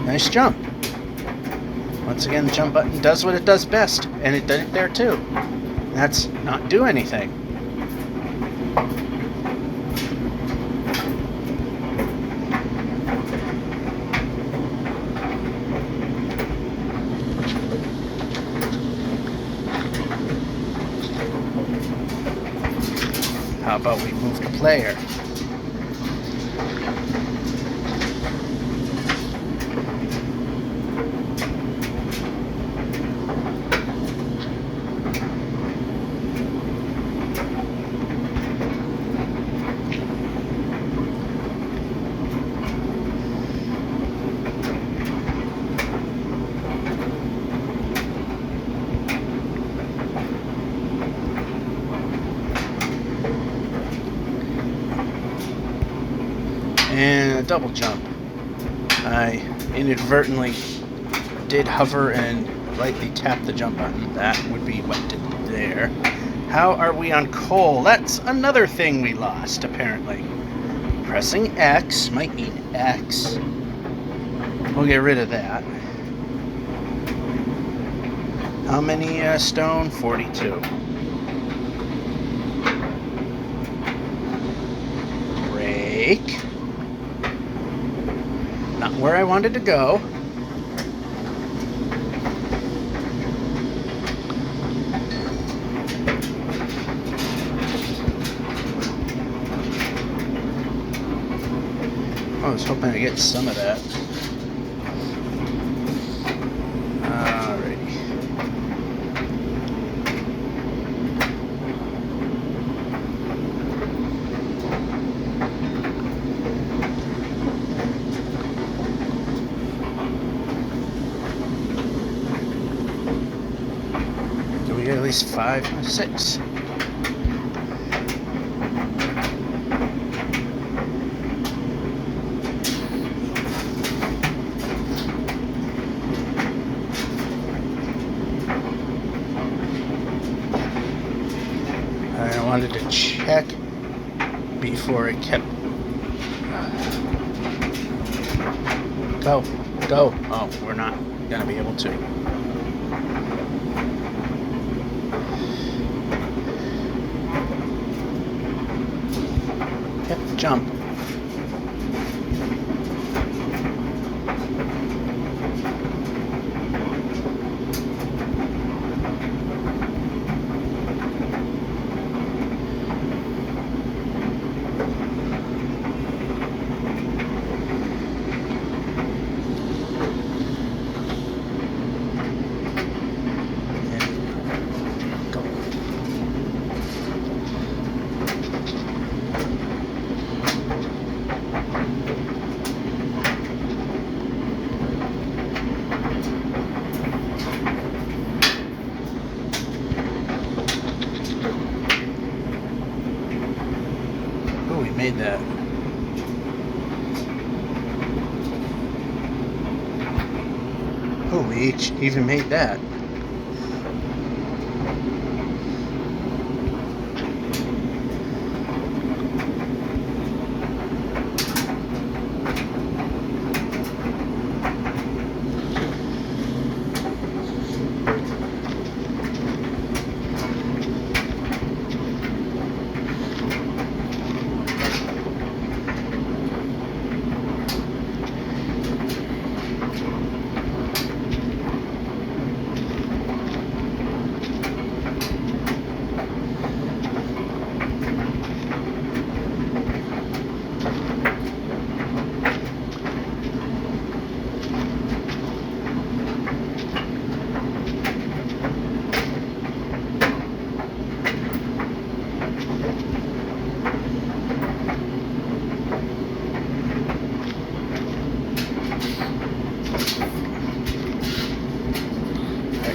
Nice jump. Once again, the jump button does what it does best, and it did it there too. That's not do anything. How about we move the player? And a double jump. I inadvertently did hover and lightly tap the jump button. That would be what did there. How are we on coal? That's another thing we lost, apparently. Pressing X might mean X. We'll get rid of that. How many stone? 42. Break. Not where I wanted to go. I was hoping to get some of that. Alrighty. Nice 5, 6. I wanted to check before it kept. Go. Oh, we're not gonna be able to. Yep, jump. Oh, we made that. Oh, we even made that.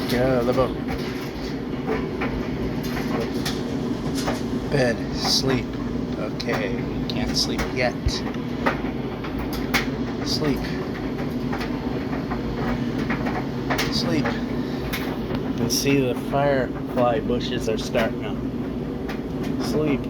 Get out of the boat. Bed, sleep. Okay, we can't sleep yet. Sleep. Sleep. You can see the firefly bushes are starting up. Sleep.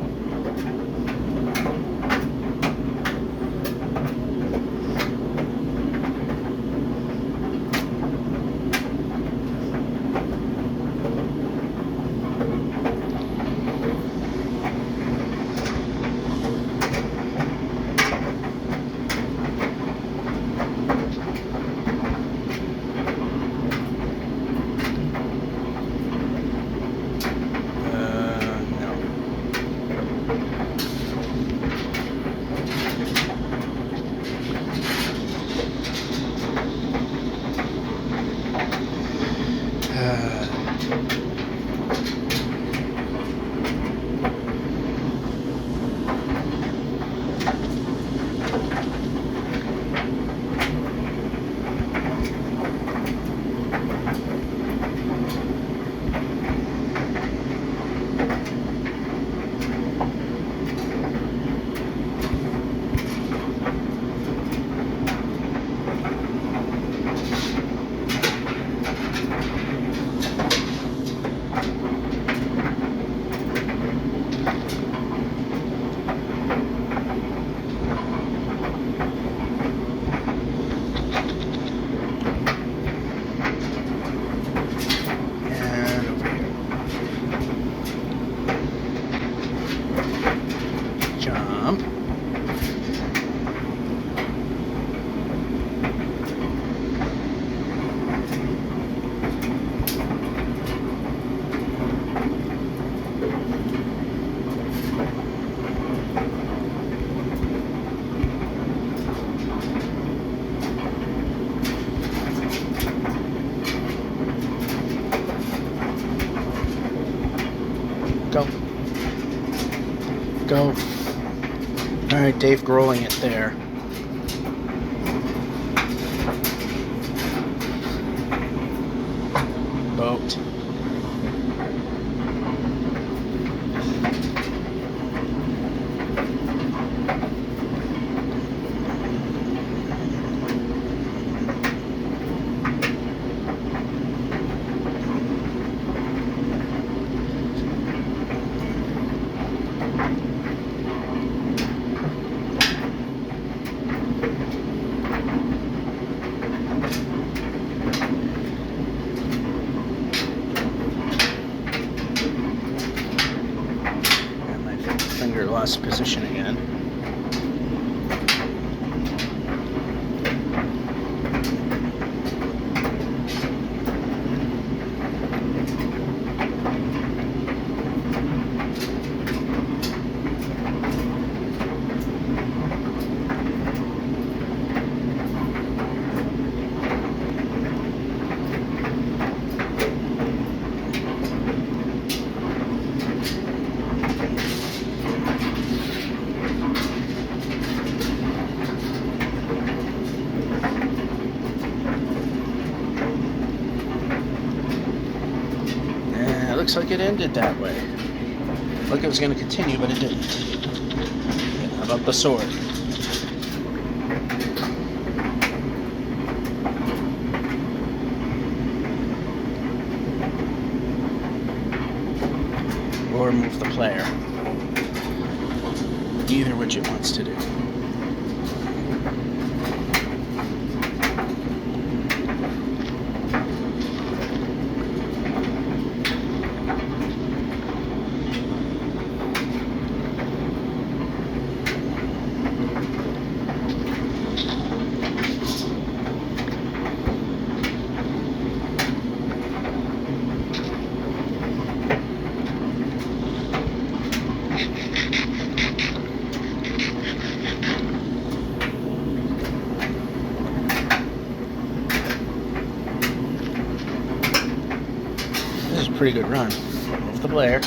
Go. Go. Alright, Dave growing it there. Boat. pause position again. Looks like it ended that way. Look, it was going to continue, but it didn't. How about the sword? Or move the player. Either which it wants to do. This is a pretty good run. Move the player.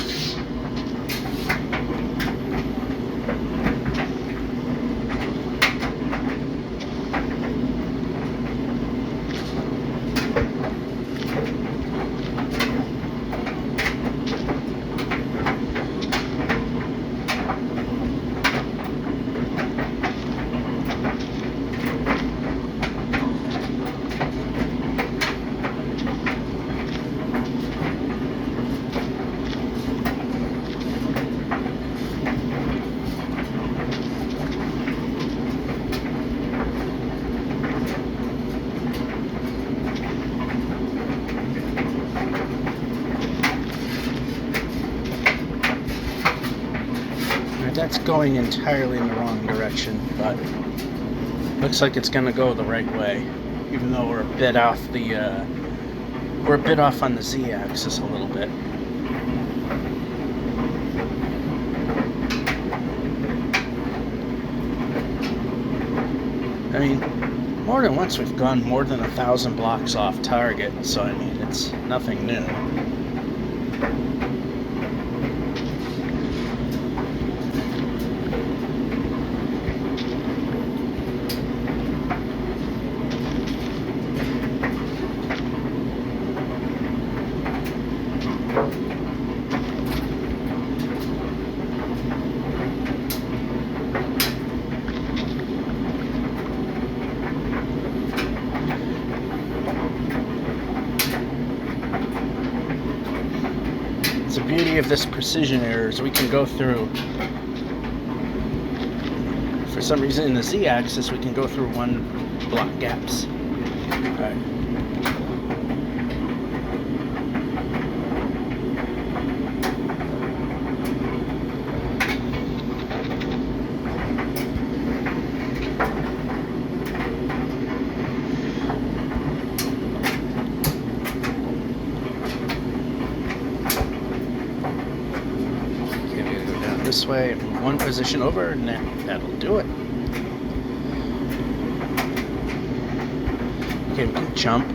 That's going entirely in the wrong direction, but looks like it's going to go the right way, even though we're a bit off on the z-axis a little bit. I mean, more than once we've gone more than 1,000 blocks off target, so I mean, it's nothing new. The beauty of this precision error is we can go through, for some reason in the z-axis, we can go through 1 block gaps. Alright. This way, move 1 position over, and that'll do it. Okay, we can jump.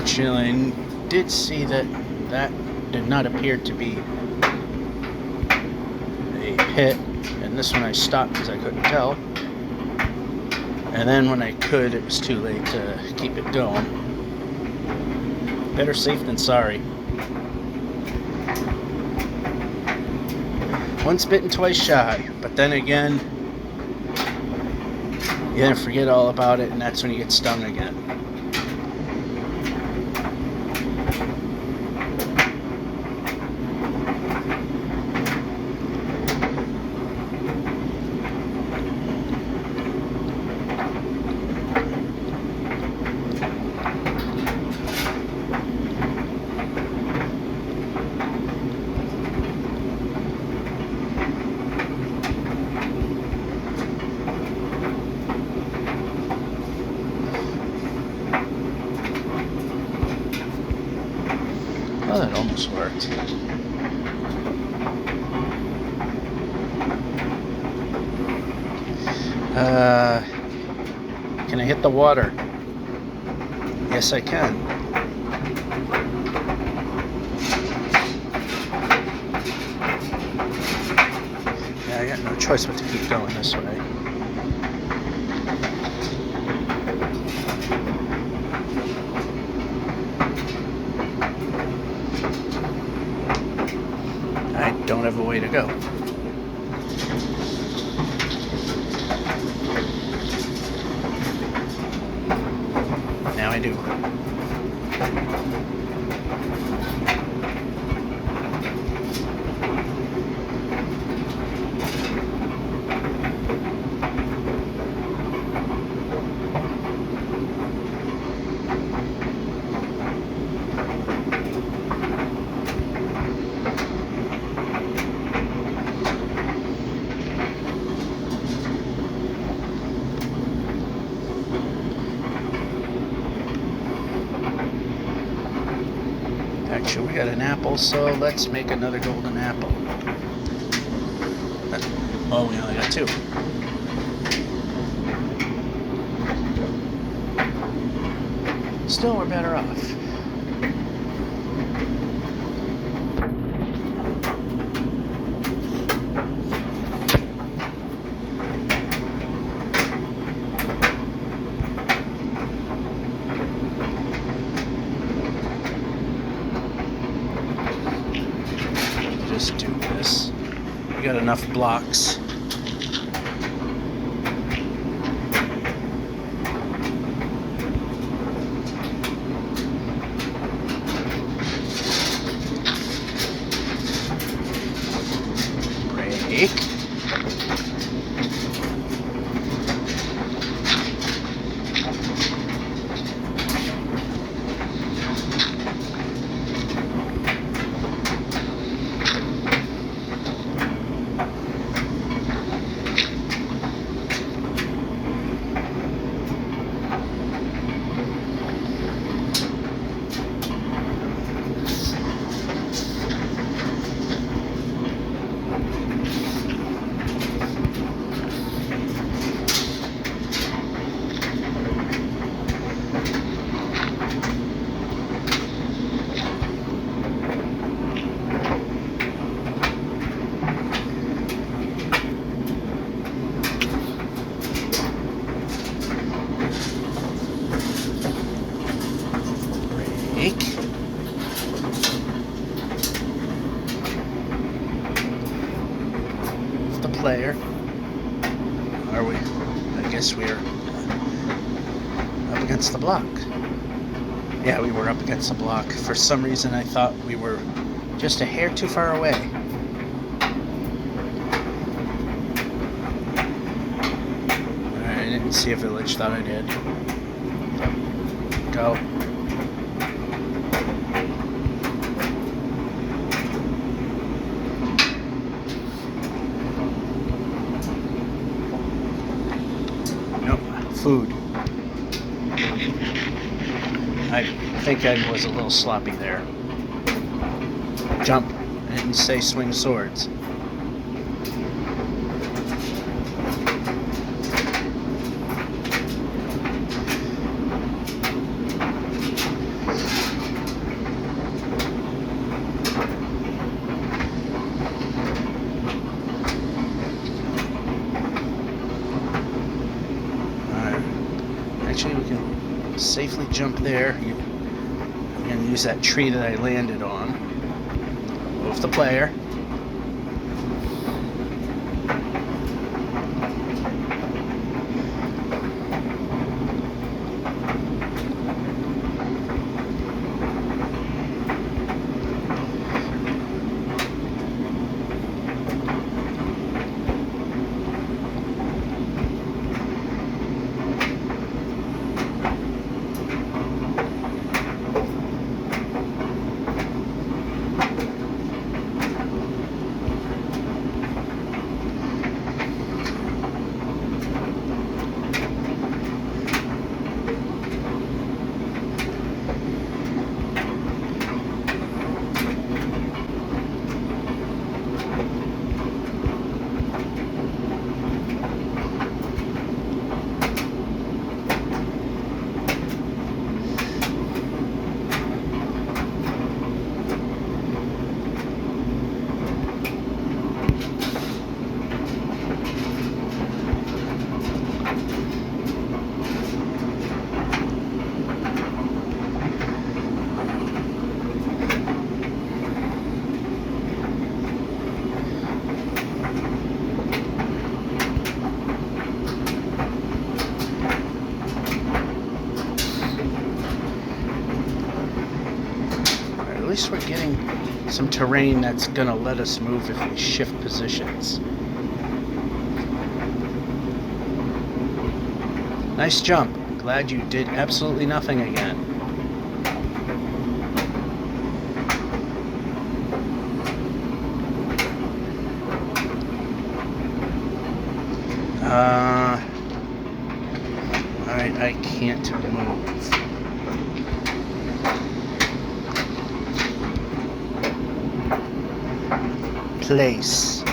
Unfortunately, I did see that did not appear to be a pit, and this one I stopped because I couldn't tell. And then when I could, it was too late to keep it going. Better safe than sorry. Once bitten, twice shy. But then again, you then forget all about it, and that's when you get stung again. Well, that almost worked. Can I hit the water? Yes, I can. Yeah, I got no choice but to keep going this way. I don't have a way to go. Now I do. Actually, we got an apple, so let's make another golden apple. Oh, we only got 2. Still, we're better off. Just do this. We got enough blocks. Break. The player. Are we? I guess we're up against the block. Yeah, we were up against the block. For some reason, I thought we were just a hair too far away. I didn't see a village. Thought I did. Go. Food. I think I was a little sloppy there. Jump. I didn't say swing swords. safely jump there. I'm going to use that tree that I landed on. Move the player. At least we're getting some terrain that's gonna let us move if we shift positions. Nice jump. Glad you did absolutely nothing again. Alright, I can't move. Place.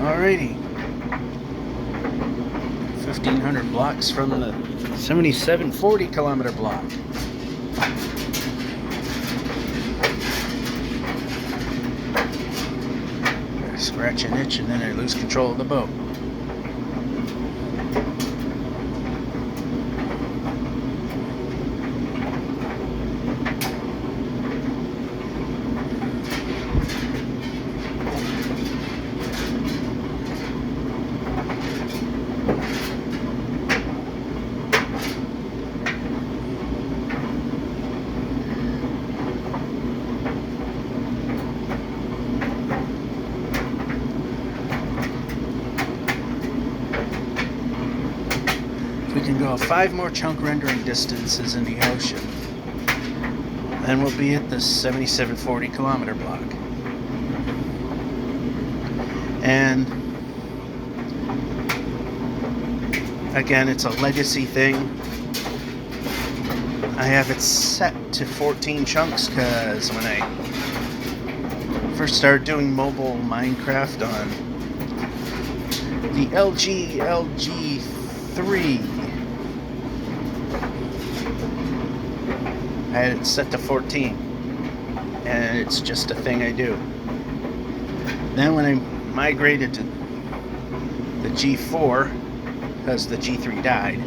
Alrighty. 1,500 blocks from the 7740 kilometer block. I scratch an itch and then I lose control of the boat. We can go 5 more chunk rendering distances in the ocean. Then we'll be at the 7740 kilometer block. And again, it's a legacy thing. I have it set to 14 chunks because when I first started doing mobile Minecraft on the LG3, I had it set to 14, and it's just a thing I do. Then when I migrated to the G4, because the G3 died,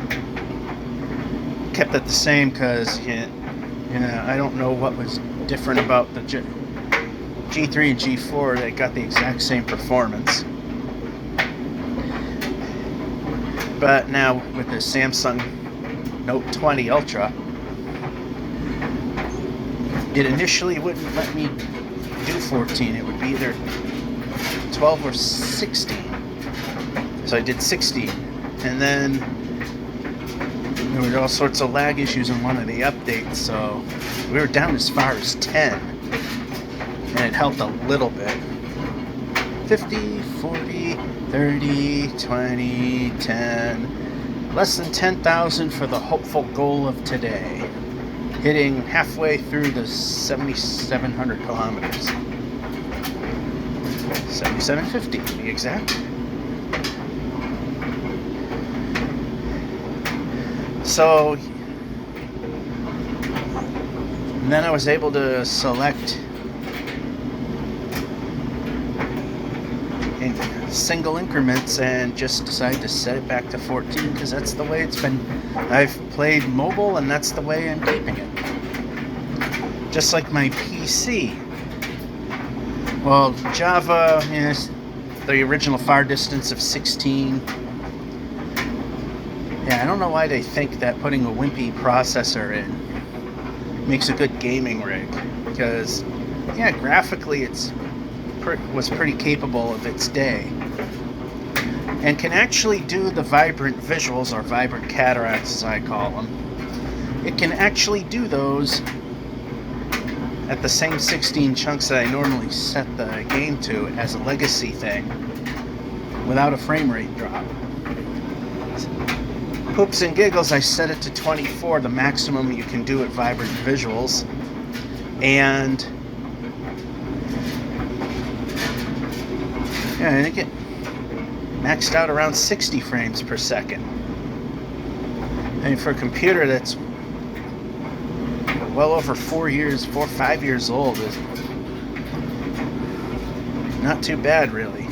kept it the same because I don't know what was different about the G3 and G4, they got the exact same performance. But now with the Samsung Note 20 Ultra, it initially wouldn't let me do 14. It would be either 12 or 16. So I did 16. And then there were all sorts of lag issues in one of the updates, so we were down as far as 10. And it helped a little bit. 50, 40, 30, 20, 10. Less than 10,000 for the hopeful goal of today. Hitting halfway through the 7,700 kilometers. 7,750 to be exact. So, and then I was able to select in single increments and just decide to set it back to 14 because that's the way it's been. I've played mobile and that's the way I'm keeping it. Just like my PC. Well, Java is the original far distance of 16. Yeah, I don't know why they think that putting a wimpy processor in makes a good gaming rig. Because, yeah, graphically it's was pretty capable of its day. And can actually do the vibrant visuals, or vibrant cataracts as I call them. It can actually do those at the same 16 chunks that I normally set the game to as a legacy thing without a frame rate drop. Poops and giggles, I set it to 24, the maximum you can do at vibrant visuals. And yeah, I think it maxed out around 60 frames per second. And for a computer that's well over 4 or 5 years old, is not too bad, really.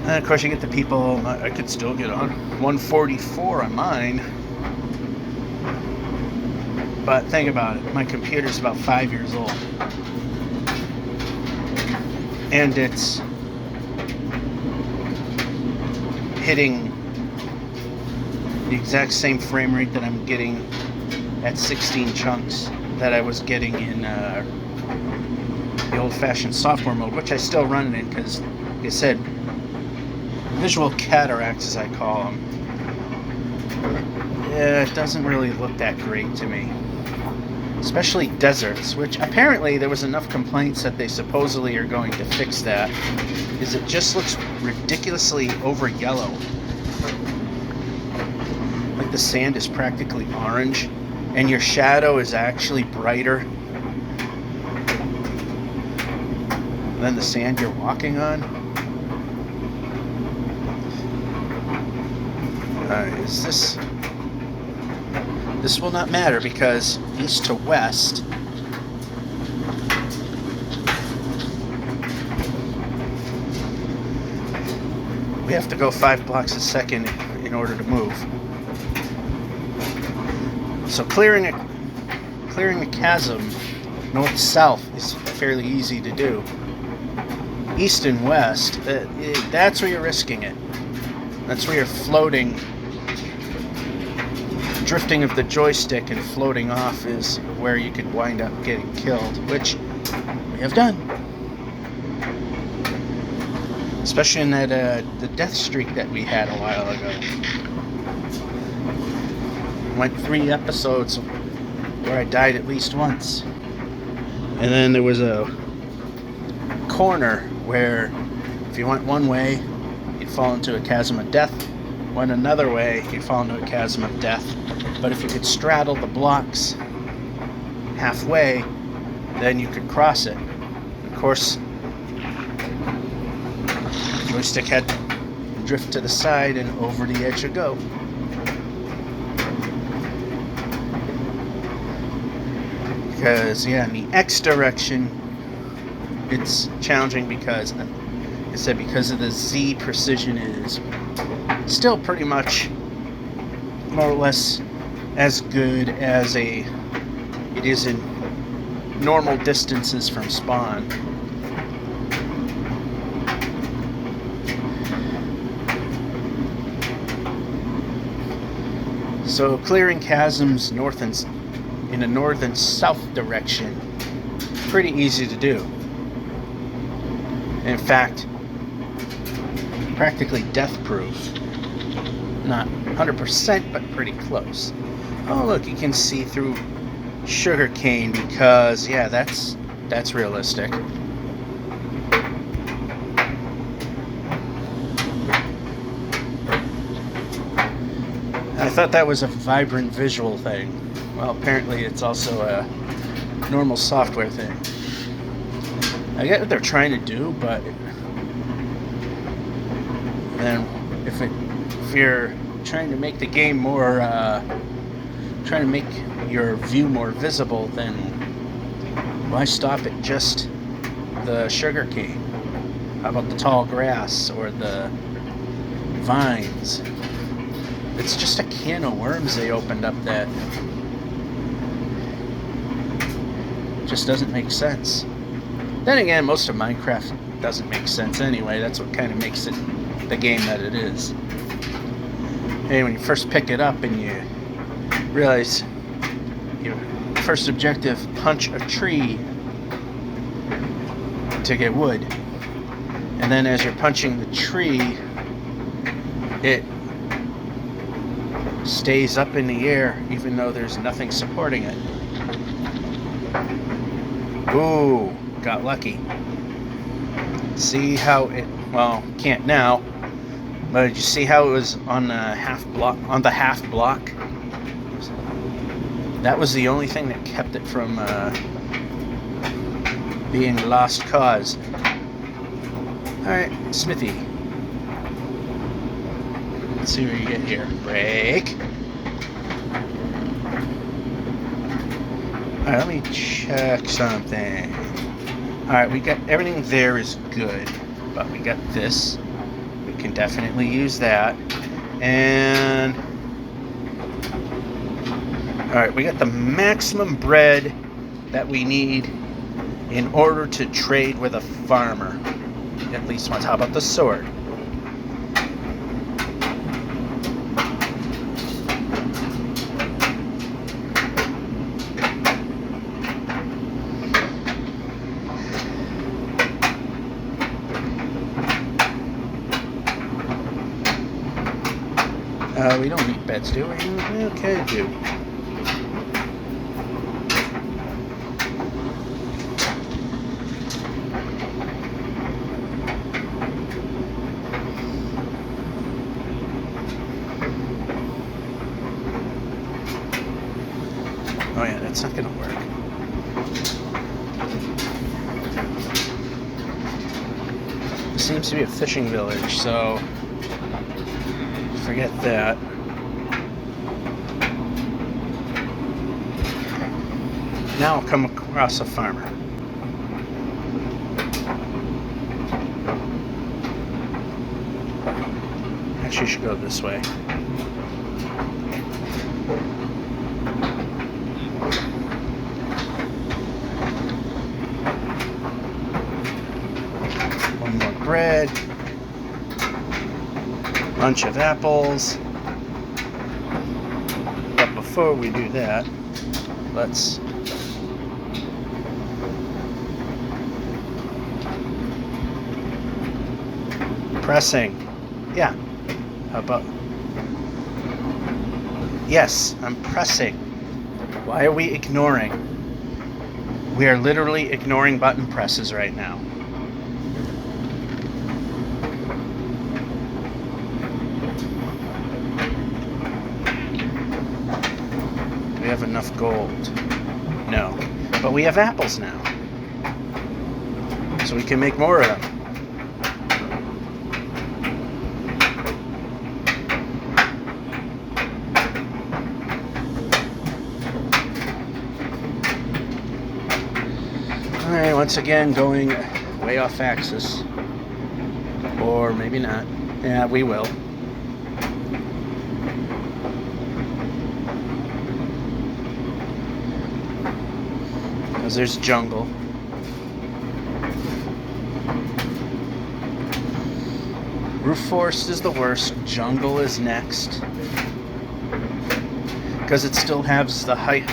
And of course you get the people, I could still get on 144 on mine. But think about it, my computer's about 5 years old. And it's hitting the exact same frame rate that I'm getting at 16 chunks that I was getting in the old-fashioned software mode, which I still run it in because, like I said, visual cataracts, as I call them, yeah, it doesn't really look that great to me. Especially deserts, which apparently there was enough complaints that they supposedly are going to fix that, is it just looks ridiculously over yellow. Like the sand is practically orange, and your shadow is actually brighter than the sand you're walking on. Is this... This will not matter because east to west we have to go 5 blocks a second in order to move. So clearing a chasm north-south is fairly easy to do. East and west, that's where you're risking it. That's where you're floating. Drifting of the joystick and floating off is where you could wind up getting killed, which we have done. Especially in that the death streak that we had a while ago. Went 3 episodes where I died at least once. And then there was a corner where if you went one way, you'd fall into a chasm of death. Went another way, you'd fall into a chasm of death. But if you could straddle the blocks halfway, then you could cross it. Of course, the joystick had to drift to the side and over the edge you go. Because, yeah, in the X direction, it's challenging because, like I said, because of the Z precision is Still pretty much more or less as good as it is in normal distances from spawn. So clearing chasms in a north and south direction, pretty easy to do. In fact, practically death-proof. Not 100%, but pretty close. Oh, look, you can see through sugarcane because, yeah, that's realistic. I thought that was a vibrant visual thing. Well, apparently it's also a normal software thing. I get what they're trying to do, but then if you're trying to make the game more, trying to make your view more visible, then why stop at just the sugarcane? How about the tall grass or the vines? It's just a can of worms they opened up that just doesn't make sense. Then again, most of Minecraft doesn't make sense anyway. That's what kind of makes it the game that it is. Hey, when you first pick it up and you realize your first objective, punch a tree to get wood. And then as you're punching the tree, it stays up in the air even though there's nothing supporting it. Ooh, got lucky. See how it, well, can't now, but did you see how it was on the half block? That was the only thing that kept it from being lost cause. Alright, Smithy. Let's see what you get here. Break. Alright, let me check something. Alright, we got everything there is good, but we got this. We can definitely use that. And alright, we got the maximum bread that we need in order to trade with a farmer. At least once. How about the sword? We don't need beds, do we? Okay, do. Oh yeah, that's not gonna work. This seems to be a fishing village, so forget that. Now I'll come across a farmer. Actually, you should go this way. One more bread. Bunch of apples. But before we do that, let's pressing. Yeah. How about? Yes, I'm pressing. Why are we ignoring? We are literally ignoring button presses right now. Do we have enough gold? No. But we have apples now. So we can make more of them. Alright, once again going way off axis. Or maybe not. Yeah, we will. because there's jungle. Roof forest is the worst. Jungle is next. Because it still has the half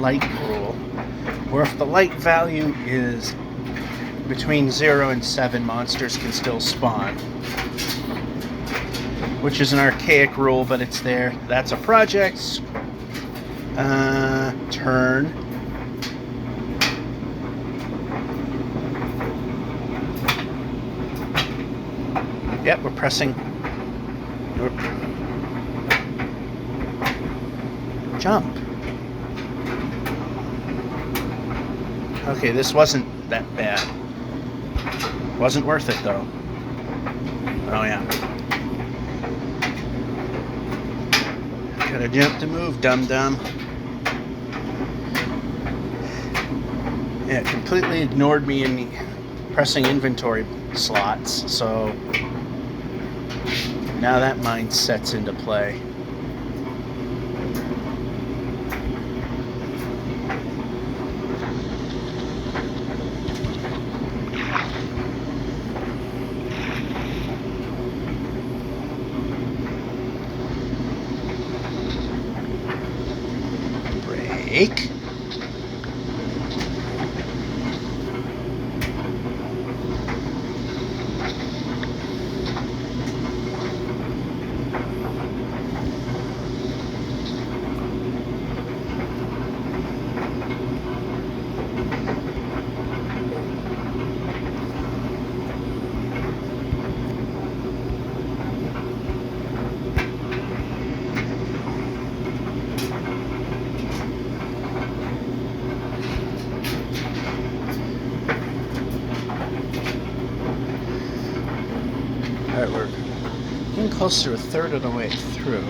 light rule. Where if the light value is between 0 and 7, monsters can still spawn. Which is an archaic rule, but it's there. That's a project. Turn. Yep, we're pressing. Jump. Okay, this wasn't that bad. Wasn't worth it though. Oh yeah. Gotta jump to move, dum-dum. Yeah, it completely ignored me in pressing inventory slots, so now that mind sets into play. Break. Alright, we're getting close to a third of the way through.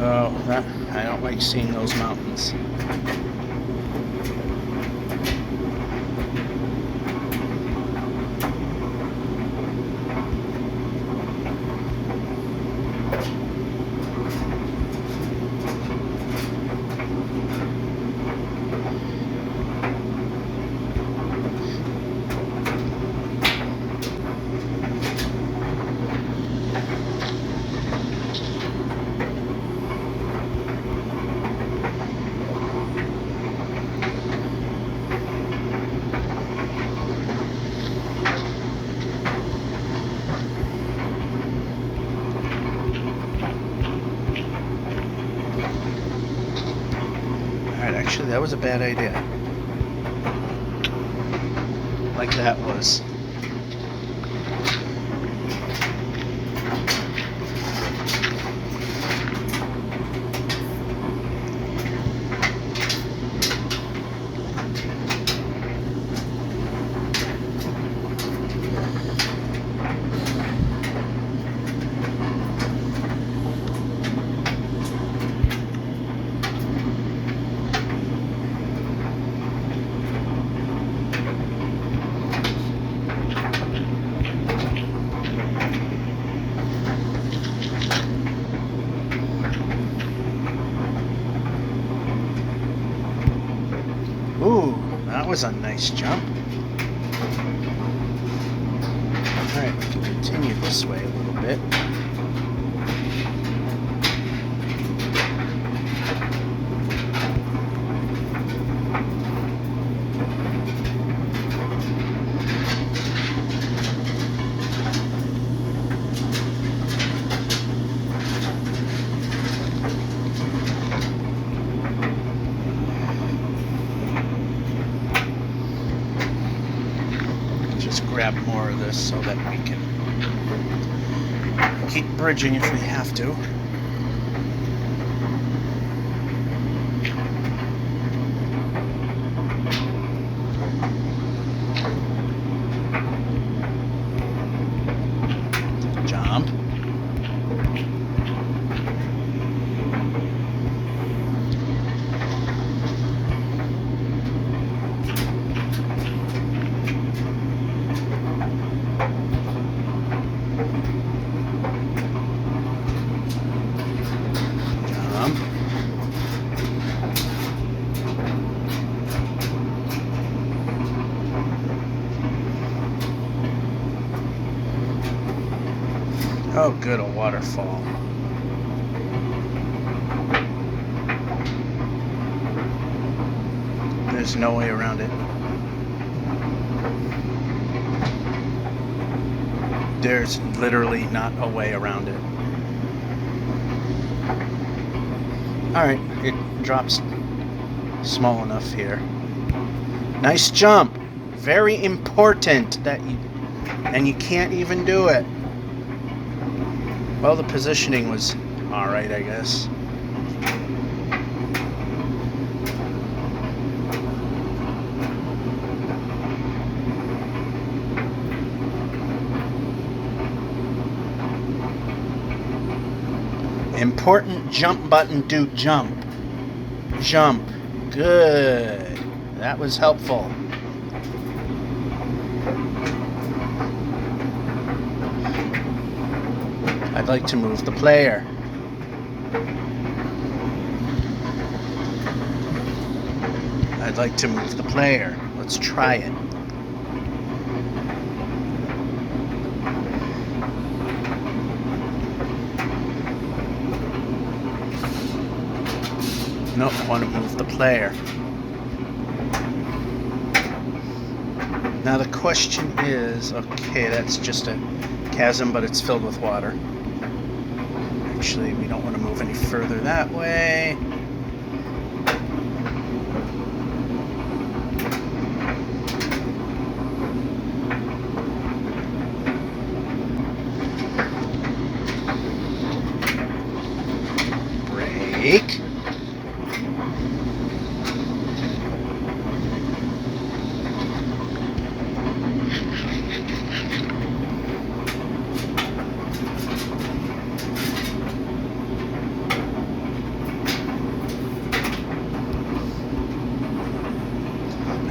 Oh, I don't like seeing those mountains. Actually, that was a bad idea. Like that was. Ooh, that was a nice jump. Alright, we can continue this way a little bit. Grab more of this so that we can keep bridging if we have to. Jump. Oh, good, a waterfall. There's no way around it. There's literally not a way around it. Alright, it drops small enough here. Nice jump! Very important that you... And you can't even do it. Well, the positioning was alright, I guess. Important jump button, do jump. Jump. Good. That was helpful. I'd like to move the player. I'd like to move the player. Let's try it. Nope, I want to move the player. Now the question is, okay, that's just a chasm, but it's filled with water. Actually, we don't want to move any further that way. Break.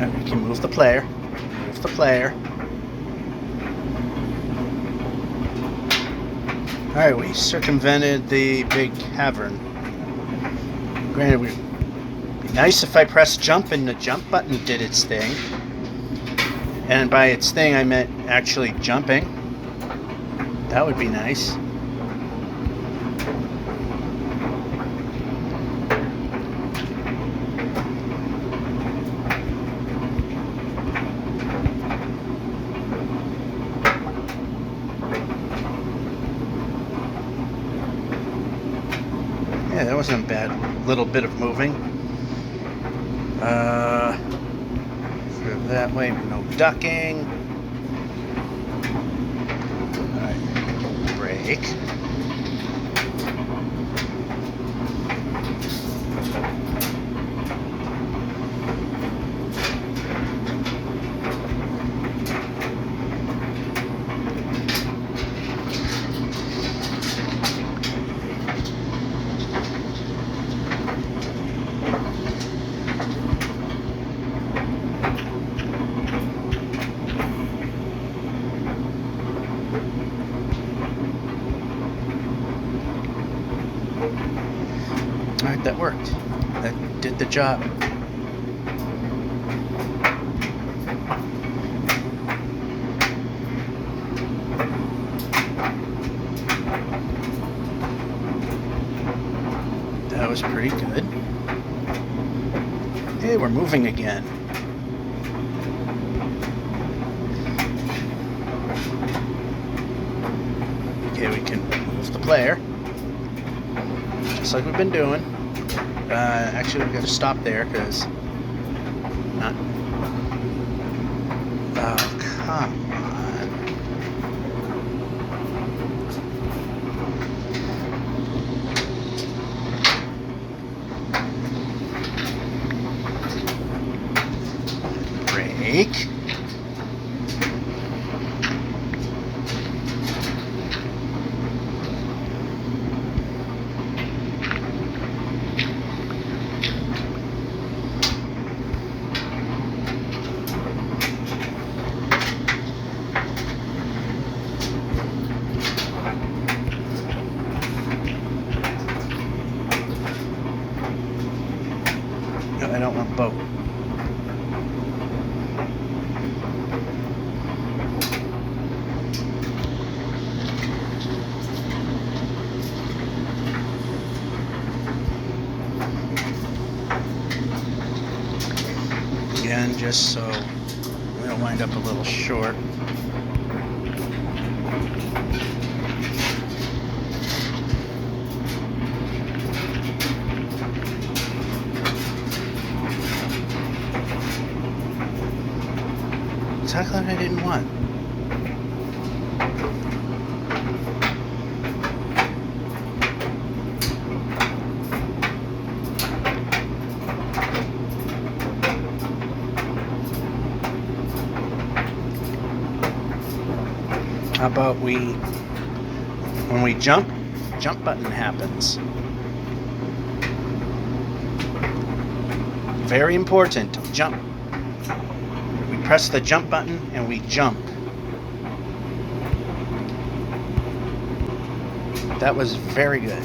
We can move the player. Move the player. Alright, we circumvented the big cavern. Granted, it would be nice if I pressed jump and the jump button did its thing. And by its thing, I meant actually jumping. That would be nice. Yeah, that wasn't a bad little bit of moving. That way, no ducking. Alright, break. Alright, that worked. That did the job. That was pretty good. Hey, we're moving again. Okay, we can move the player. Just like we've been doing. Actually, we've got to stop there because not. Oh, come on. Break. just so we don't wind up a little short. Exactly what I didn't want. How about when we jump button happens. Very important, jump. We press the jump button and we jump. That was very good.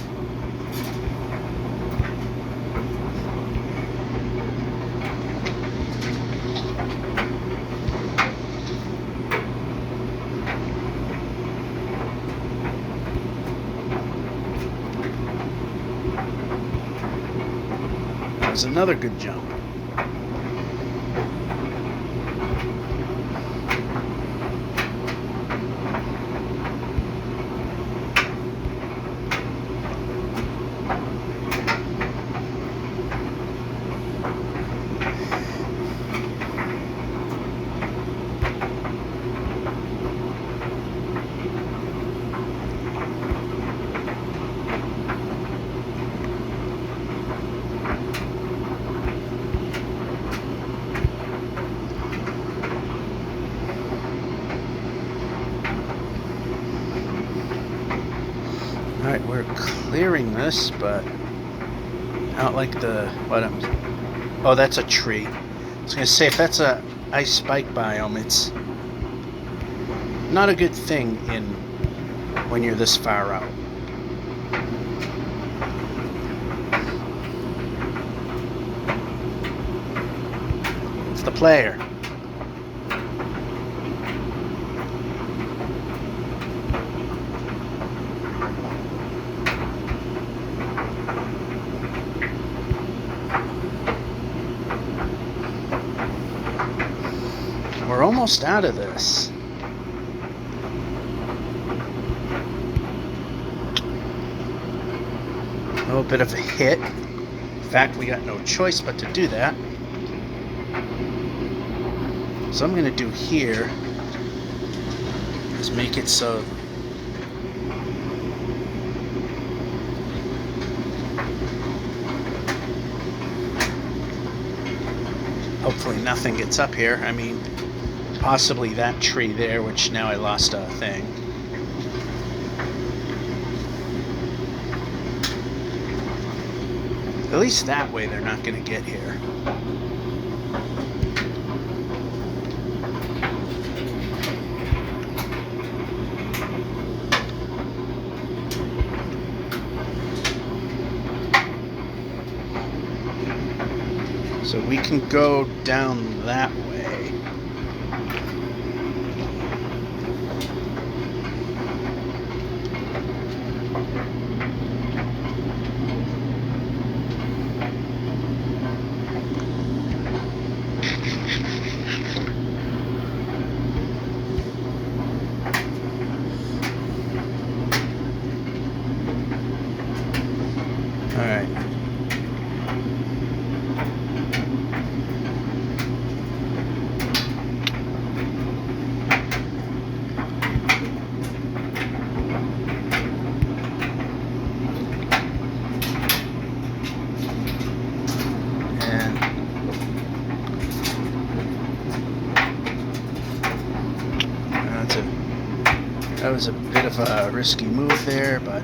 That was another good jump. Alright, we're clearing this, but I don't like oh, that's a tree. I was going to say, if that's a ice spike biome, it's not a good thing when you're this far out. It's the player. We're almost out of this. A little bit of a hit. In fact, we got no choice but to do that. So I'm going to do here is make it so hopefully nothing gets up here. I mean, possibly that tree there, which now I lost a thing. At least that way they're not going to get here. So we can go down that way. All right. That was a bit of a risky move there, but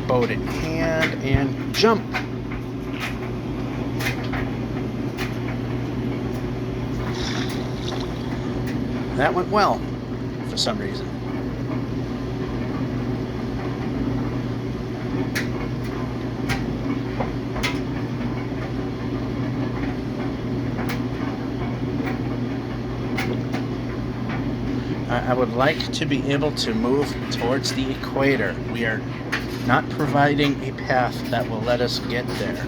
boat in hand and jump. That went well for some reason. I would like to be able to move towards the equator. We are not providing a path that will let us get there.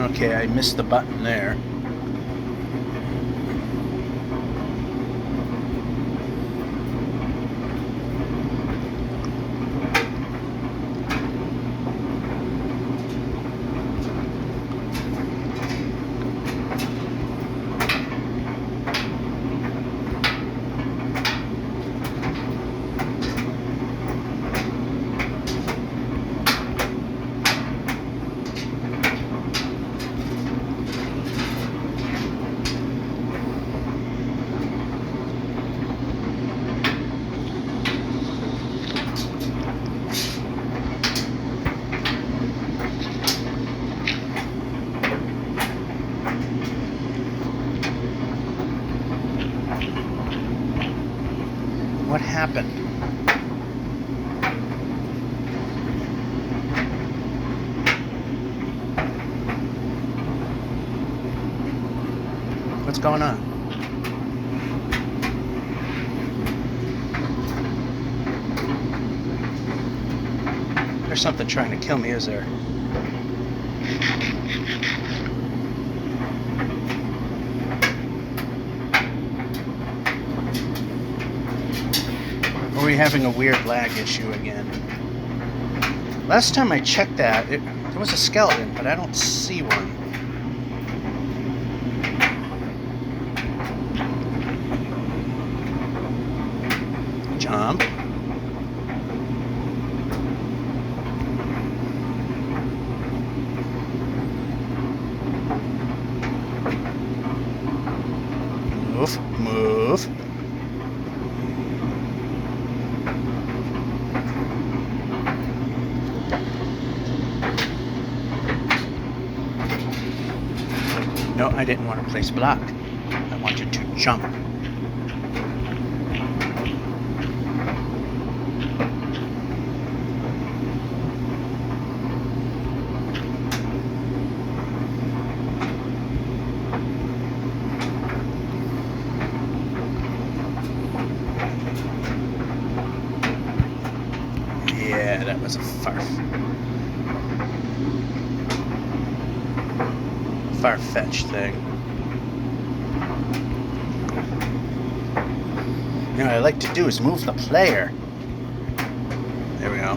Okay, I missed the button there. What happened? What's going on? There's something trying to kill me, is there? Are we having a weird lag issue again? Last time I checked that, there was a skeleton, but I don't see one. Jump. Move, move. No, I didn't want to place block. I wanted to jump. Yeah, that was a far-fetched thing. You know what I like to do is move the player. There we go.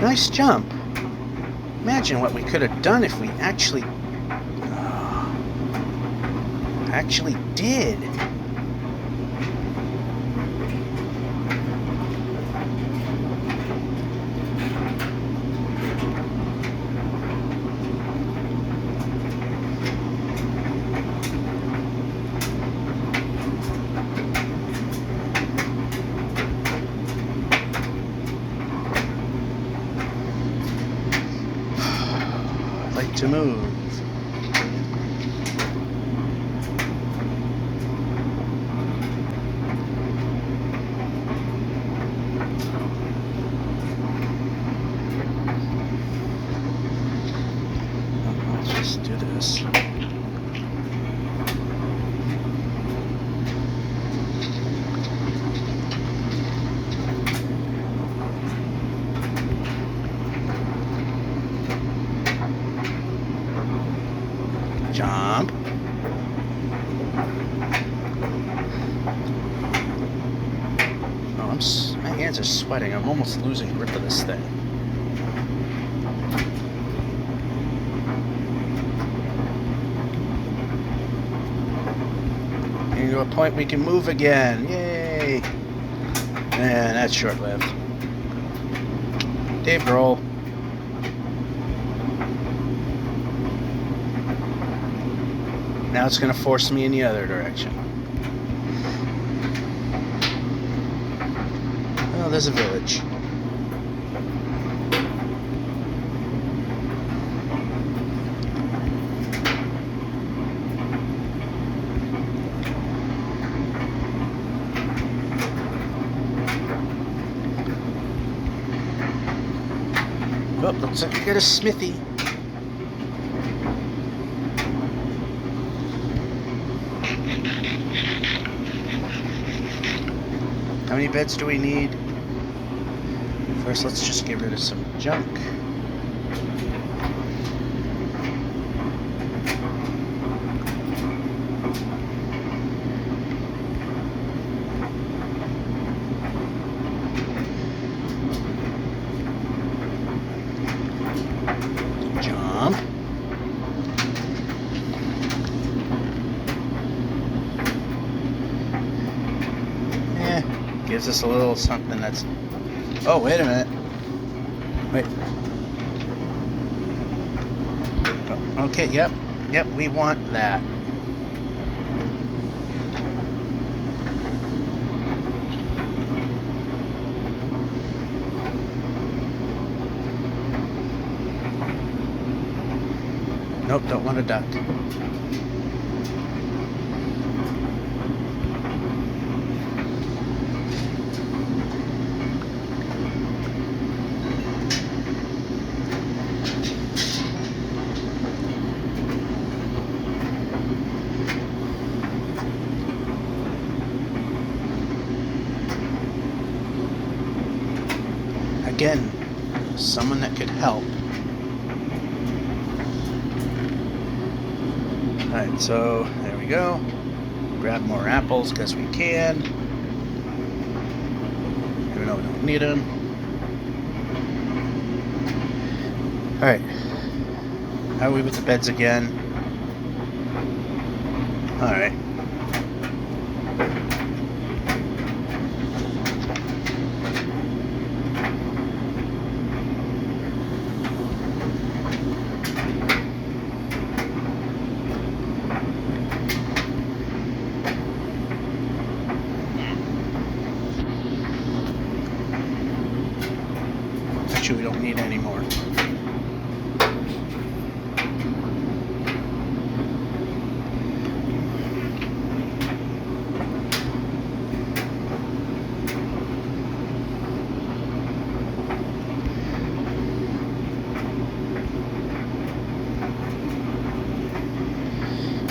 Nice jump. Imagine what we could have done if we actually did. I'd like to move. Let's do this. Jump. Oh, my hands are sweating. I'm almost losing grip of this thing. Getting to a point we can move again. Yay! Man, that's short-lived. Dave Grohl. Now it's going to force me in the other direction. Oh, there's a village. Oh, looks like we got a smithy. How many beds do we need? First, let's just get rid of some junk. Jump. Gives us a little something that's... Oh, wait a minute. Wait. Oh, okay, yep, we want that. Nope, don't want a duck. Again, someone that could help. Alright, so there we go. Grab more apples because we can. Even though we don't need them. Alright. How are we with the beds again? Alright. We don't need any more.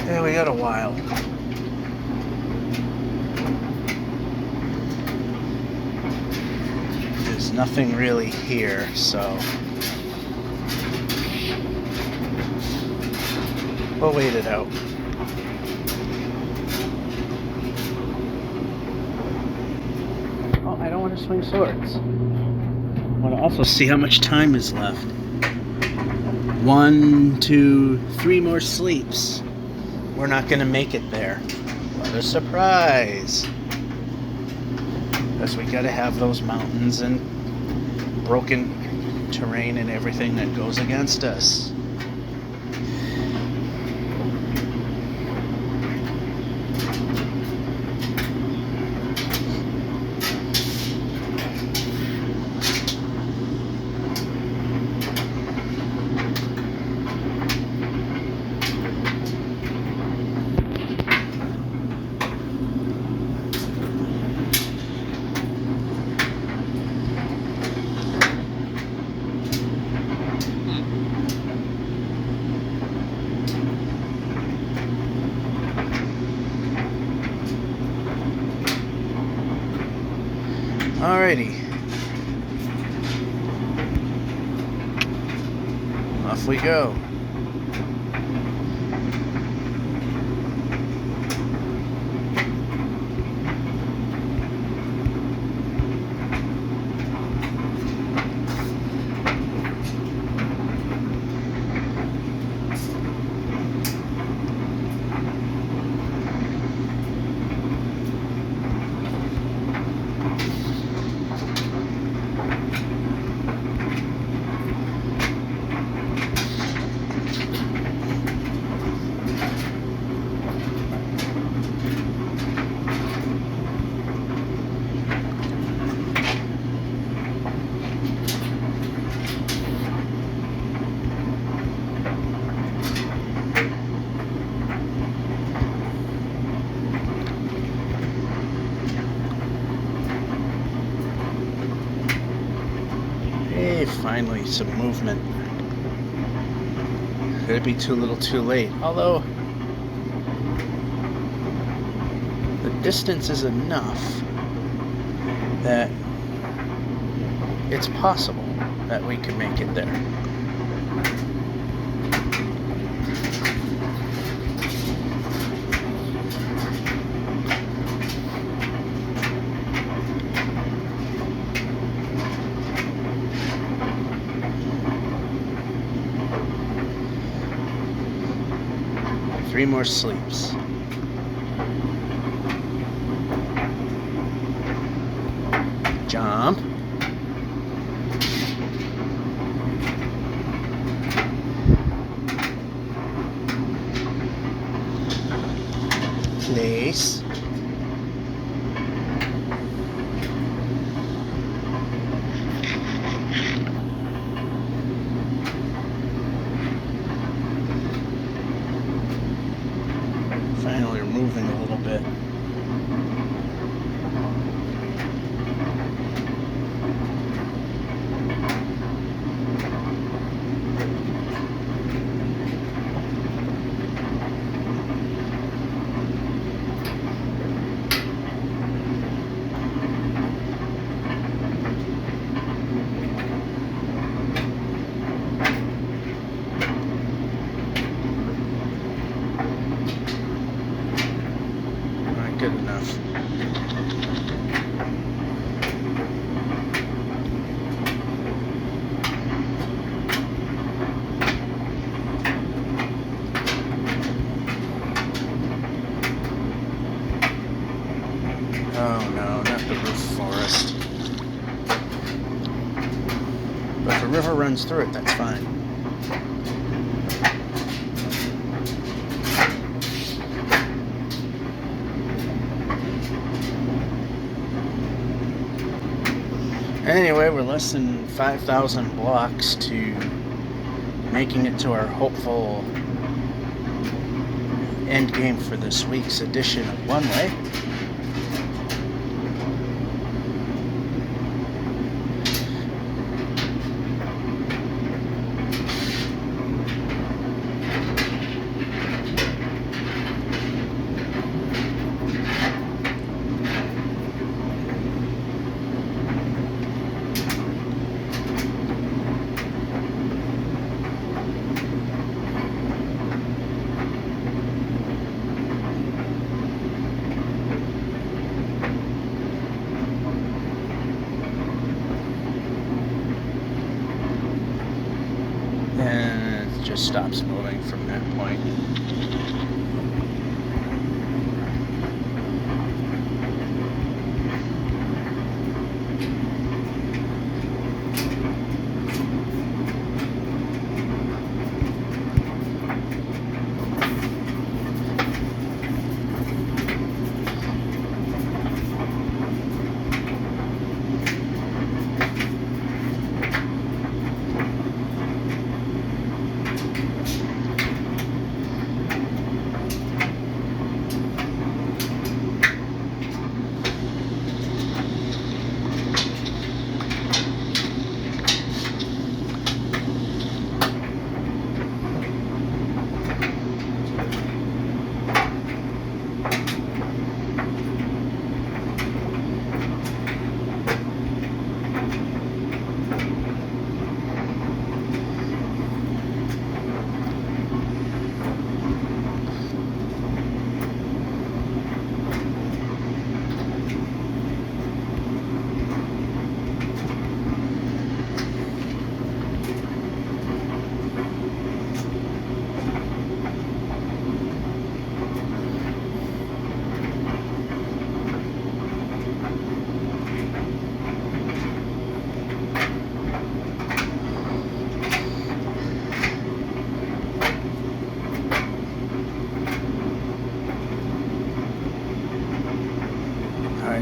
Yeah, we got a while. There's nothing really here, so we'll wait it out. Oh, I don't want to swing swords. I want to also see how much time is left. 1, 2, 3 more sleeps. We're not going to make it there. What a surprise! Because we got to have those mountains and broken terrain and everything that goes against us. Alrighty. Off we go. Hey, finally some movement. Could it be too little too late? Although the distance is enough that it's possible that we could make it there. Three more sleeps. Jump. Place. Finally, we're moving a little bit. Good enough. Oh no, not the roof forest. But if a river runs through it, that's fine. Anyway, we're less than 5,000 blocks to making it to our hopeful end game for this week's edition of One Way. And it just stops moving from that point.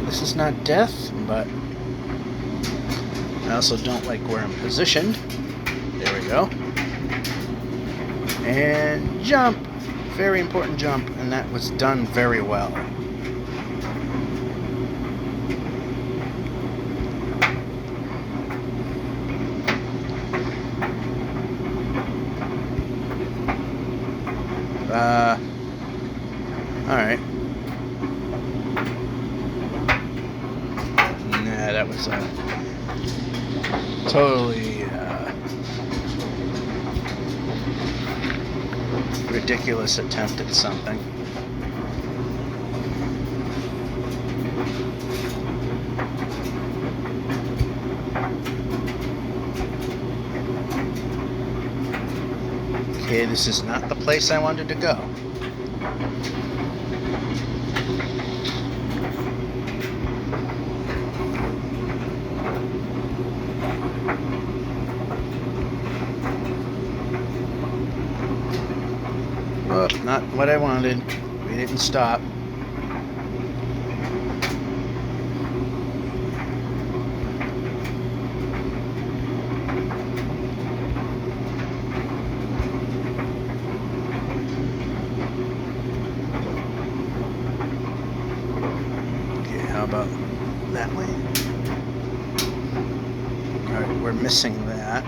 This is not death, but I also don't like where I'm positioned. There we go. And jump. Very important jump, and that was done very well. Alright. Nah, was a totally ridiculous attempt at something. Okay, this is not the place I wanted to go. Oh, not what I wanted. We didn't stop. Okay, how about that way? Alright, we're missing that.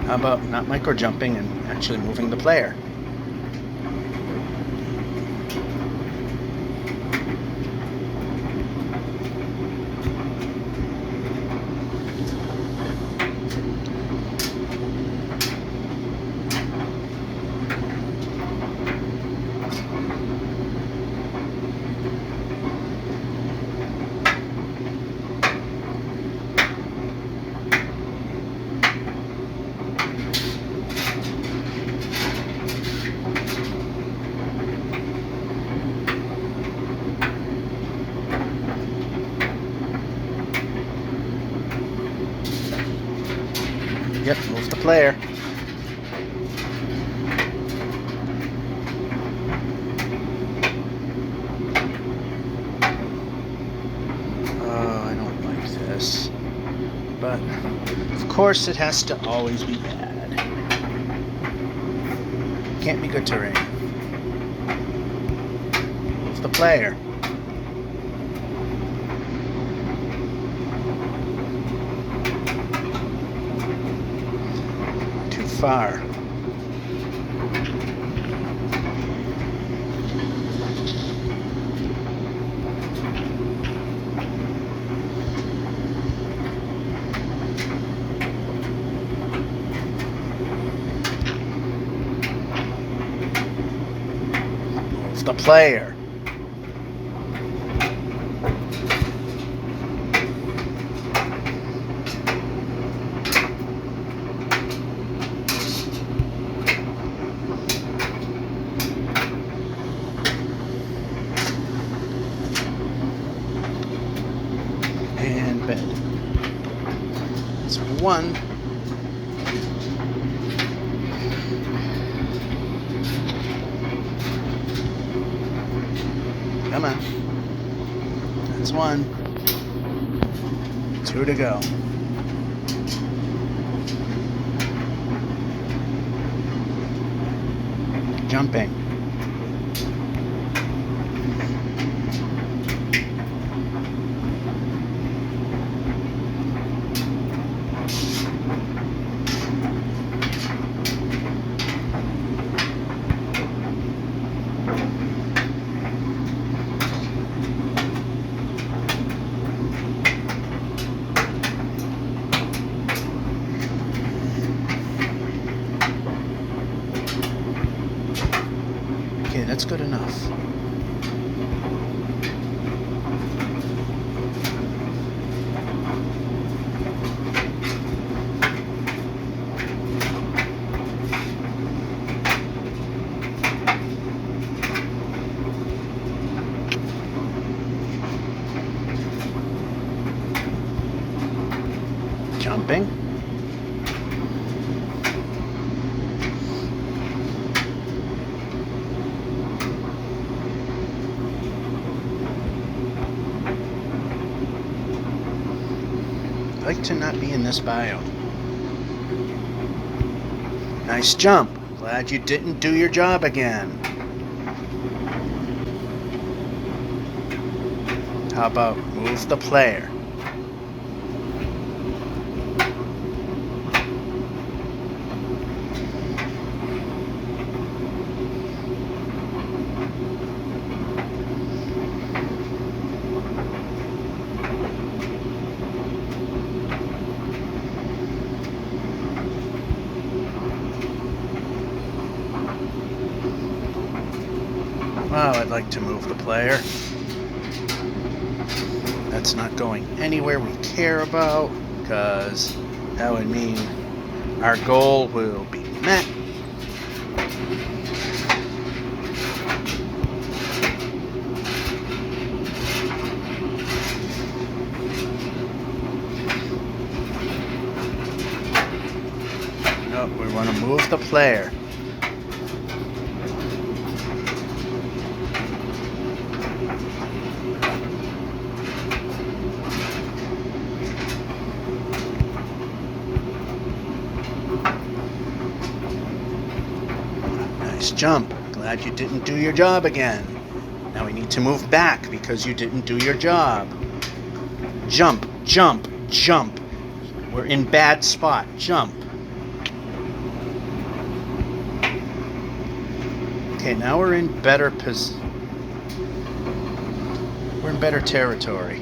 How about not micro jumping and actually moving the player? Yep, move the player. Oh, I don't like this. But, of course, it has to always be bad. Can't be good terrain. Move the player. Far. It's the player. And bed. It's one. Come on. That's one. Two to go. Jumping. Okay, that's good enough. jumping. I'd like to not be in this biome. Nice jump. Glad you didn't do your job again. How about move the player? Well, I'd like to move the player. That's not going anywhere we care about, because that would mean our goal will be met. No, we want to move the player. Nice jump. Glad you didn't do your job again. Now we need to move back because you didn't do your job. Jump, jump, jump. We're in bad spot. Jump. Okay, now we're in better we're in better territory.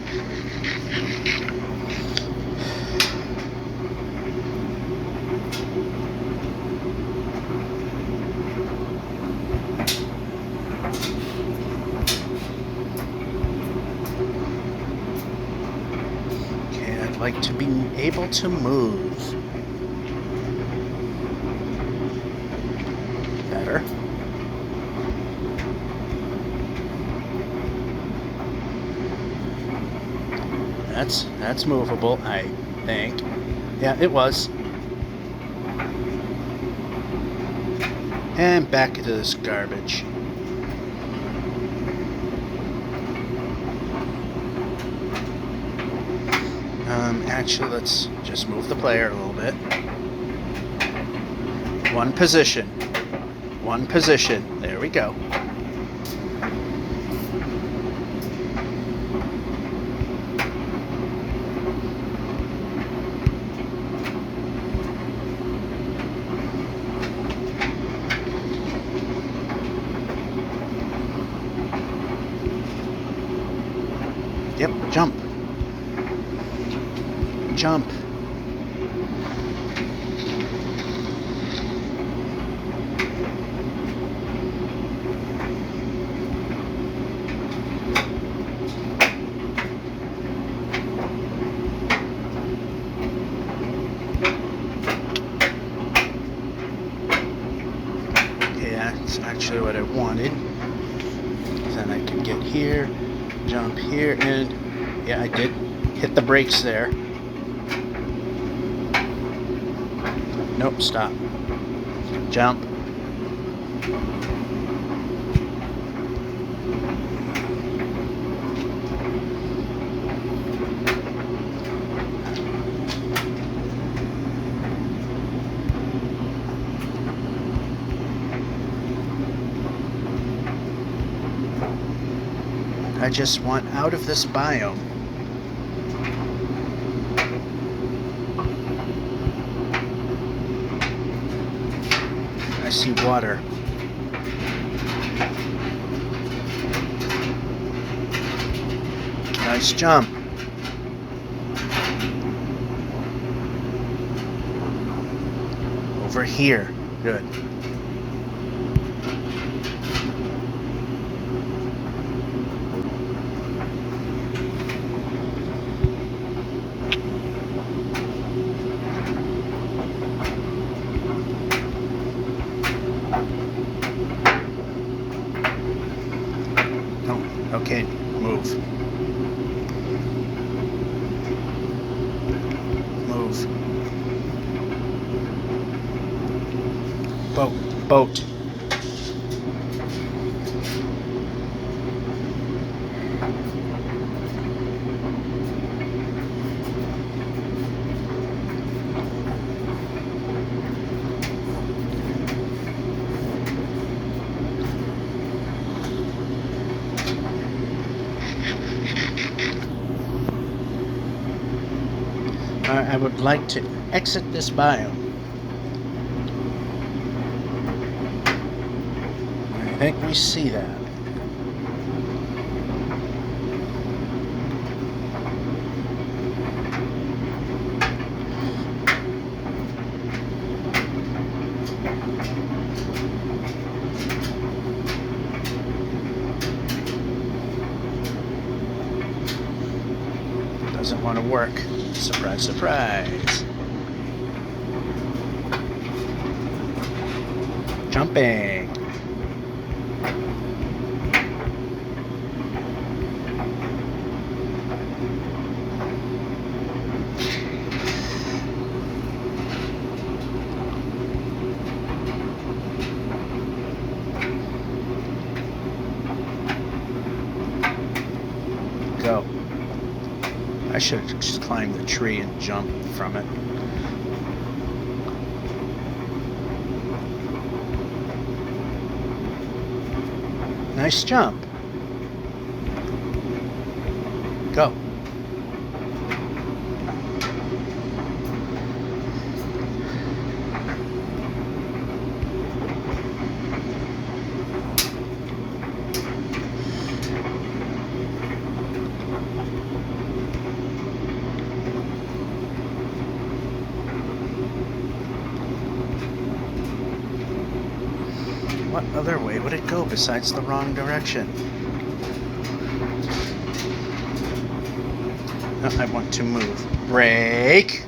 Okay, I'd like to be able to move. Better. That's movable, I think. Yeah, it was. And back into this garbage. Actually, let's just move the player a little bit. One position. One position. There we go. Yep, jump. Jump. Okay, that's actually what I wanted. Then I could get here, jump here, and yeah, I did hit the brakes there. Nope, stop. Jump. I just want out of this biome. I see water. Nice jump. Over here. Good. Okay, move. Move. Boat. I would like to exit this biome. I think we see that. Doesn't want to work. Surprise, surprise. Jumping. Go. I should have just climbed the tree and jumped from it. Nice jump. Go. What other way would it go besides the wrong direction? No, I want to move. Brake!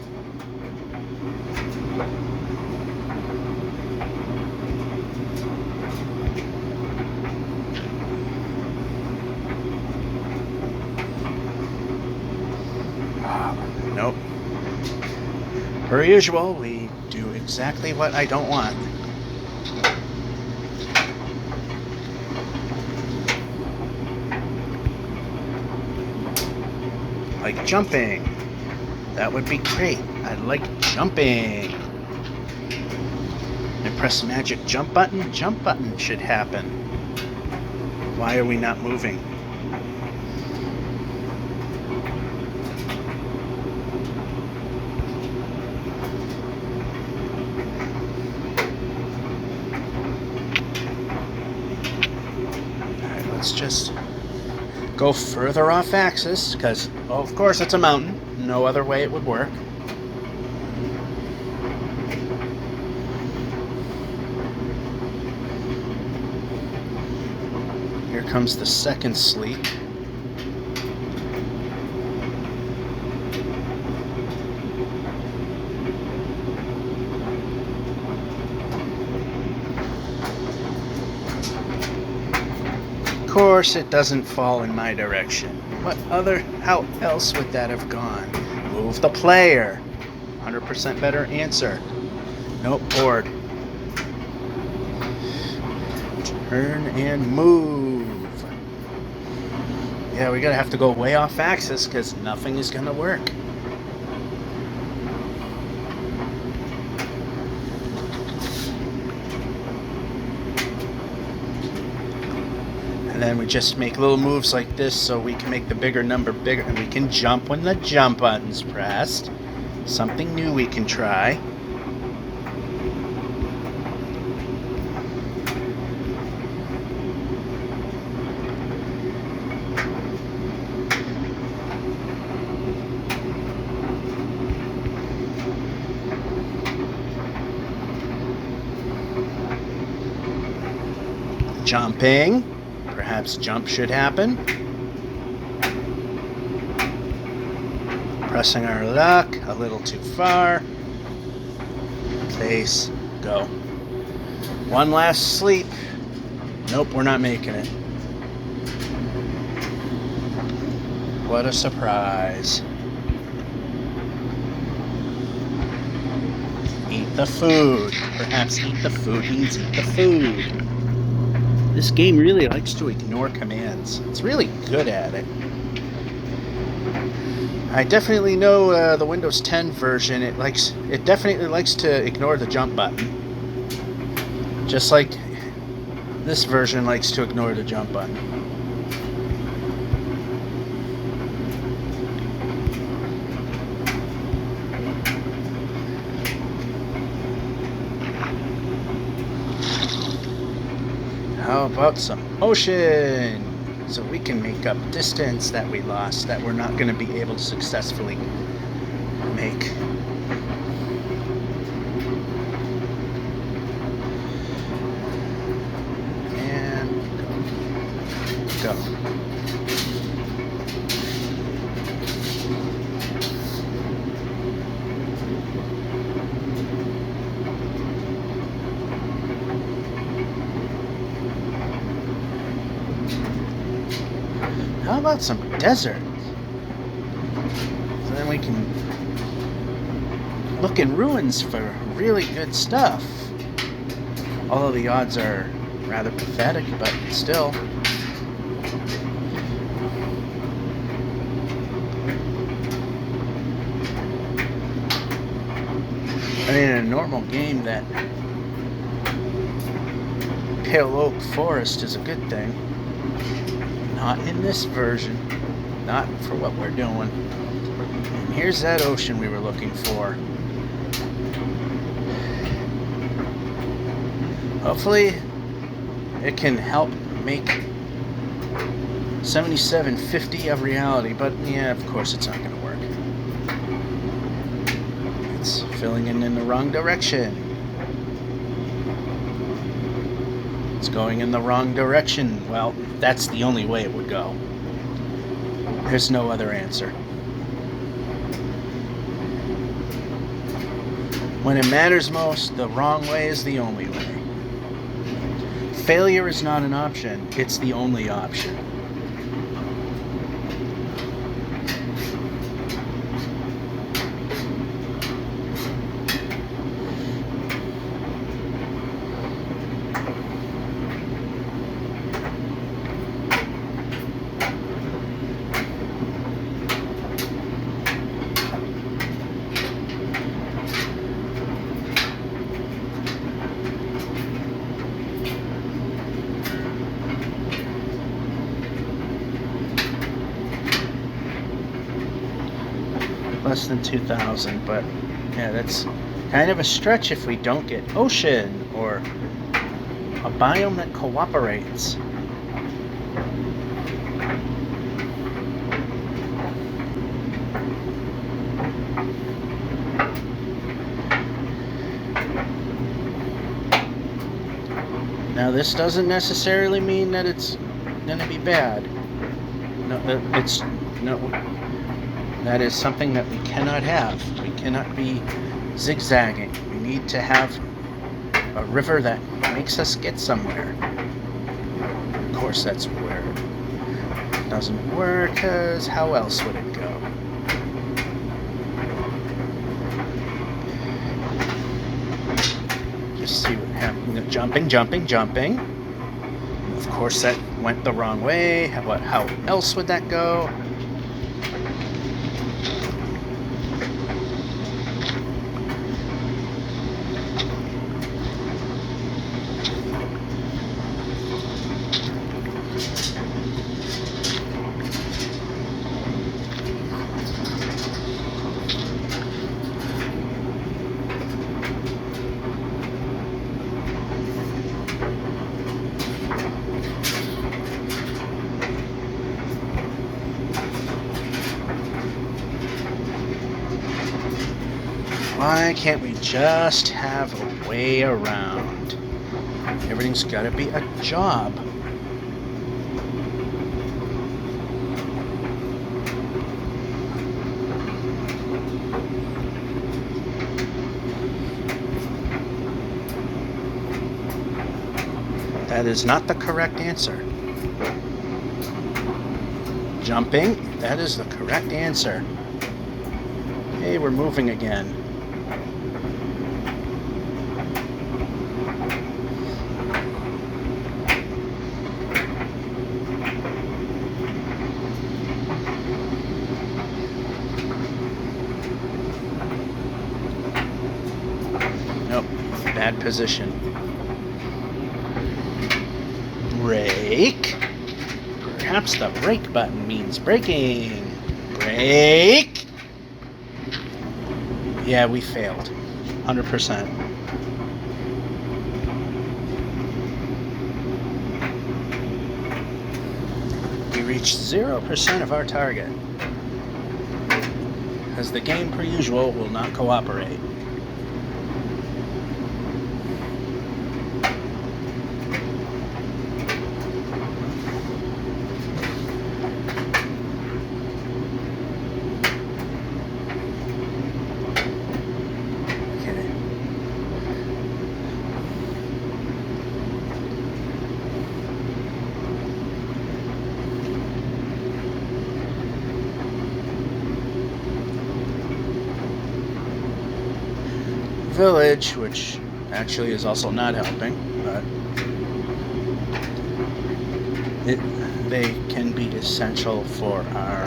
Nope. Per usual, we do exactly what I don't want. Like jumping. That would be great. I like jumping. I press the magic jump button. Jump button should happen. Why are we not moving? Alright, let's just go further off axis, because, well, of course, it's a mountain. No other way it would work. Here comes the second sleep. Of course, it doesn't fall in my direction. How else would that have gone? Move the player. 100% better answer. Nope, board. Turn and move. Yeah, we're gonna have to go way off axis because nothing is gonna work. And then we just make little moves like this so we can make the bigger number bigger, and we can jump when the jump button's pressed. Something new we can try. Jumping. Perhaps jump should happen. Pressing our luck a little too far. Place, go. One last sleep. Nope, we're not making it. What a surprise. Eat the food. Perhaps eat the food means eat the food. This game really likes to ignore commands. It's really good at it. I definitely know the Windows 10 version. It definitely likes to ignore the jump button, just like this version likes to ignore the jump button. How about some ocean? So we can make up distance that we lost, that we're not going to be able to successfully make. And go. How about some desert? So then we can look in ruins for really good stuff. Although the odds are rather pathetic, but still. I mean, in a normal game, that pale oak forest is a good thing. Not in this version. Not for what we're doing. And here's that ocean we were looking for. Hopefully it can help make 7750 a reality, but yeah, of course it's not going to work. It's filling in the wrong direction. It's going in the wrong direction. Well, that's the only way it would go. There's no other answer. When it matters most, the wrong way is the only way. Failure is not an option, it's the only option. Less than 2,000, but yeah, that's kind of a stretch if we don't get ocean or a biome that cooperates. Now, this doesn't necessarily mean that it's going to be bad. No, that is something that we cannot have. We cannot be zigzagging. We need to have a river that makes us get somewhere. Of course, that's where it doesn't work, because how else would it go? Just see what happened. Jumping. Of course, that went the wrong way. How else would that go? Why can't we just have a way around? Everything's got to be a job. That is not the correct answer. Jumping, that is the correct answer. Hey, we're moving again. bad position. Brake. Perhaps the brake button means braking. Brake. Yeah, we failed. 100%. We reached 0% of our target, as the game, per usual, will not cooperate. Village, which actually is also not helping, but they can be essential for our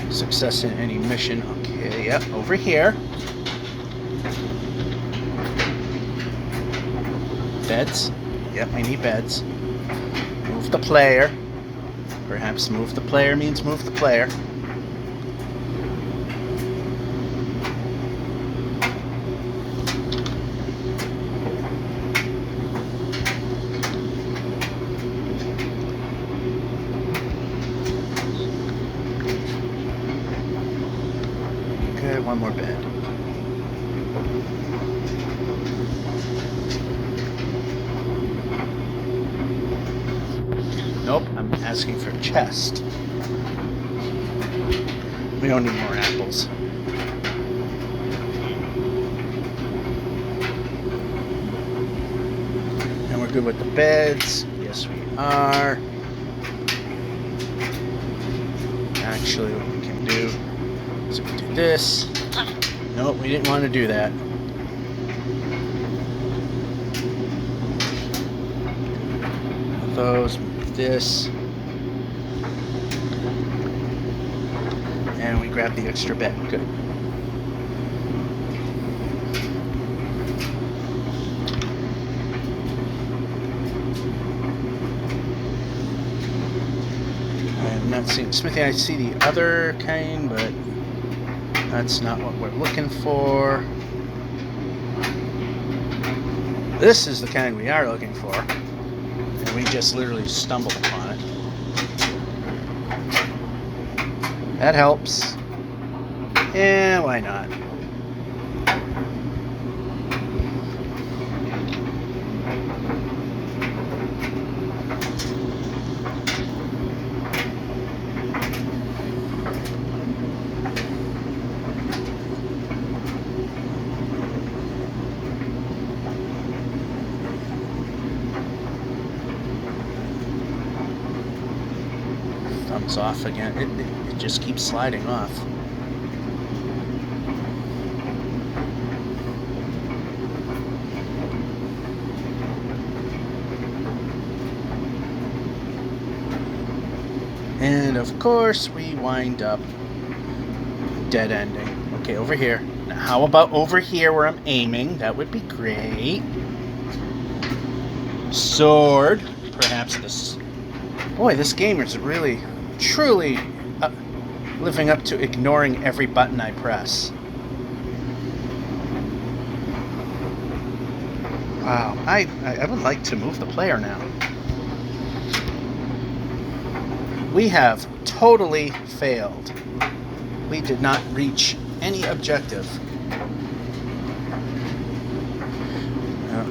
success in any mission. Okay, yep, over here. Beds. Yep, we need beds. Move the player. Perhaps move the player means move the player. One more bed. Nope, I'm asking for chest. We don't need more apples. And we're good with the beds. Yes, we are. Actually, what we can do is we do this. Nope, we didn't want to do that. Those, this, and we grab the extra bed. Good. I'm not seeing Smithy. I see the other kind, but that's not what we're looking for. This is the kind we are looking for. And we just literally stumbled upon it. That helps. Yeah, why not? Thumbs off again. It just keeps sliding off. And of course we wind up dead ending. Okay, over here. Now how about over here where I'm aiming? That would be great. Sword. Perhaps this... Boy, this game is really, truly living up to ignoring every button I press. Wow, I would like to move the player now. We have totally failed. We did not reach any objective.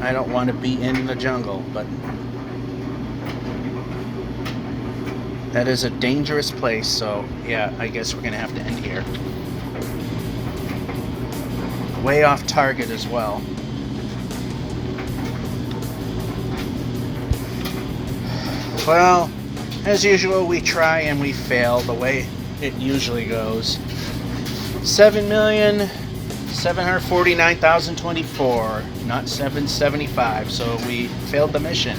I don't want to be in the jungle, but that is a dangerous place, so yeah, I guess we're going to have to end here. Way off target as well. Well, as usual, we try and we fail the way it usually goes. 7,749,024, not 775, so we failed the mission.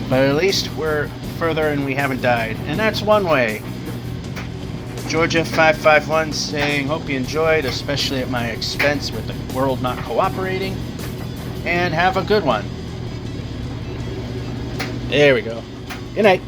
But at least we're further and we haven't died, and that's one way. Georgia551 saying, hope you enjoyed, especially at my expense with the world not cooperating. And have a good one. There we go. Good night.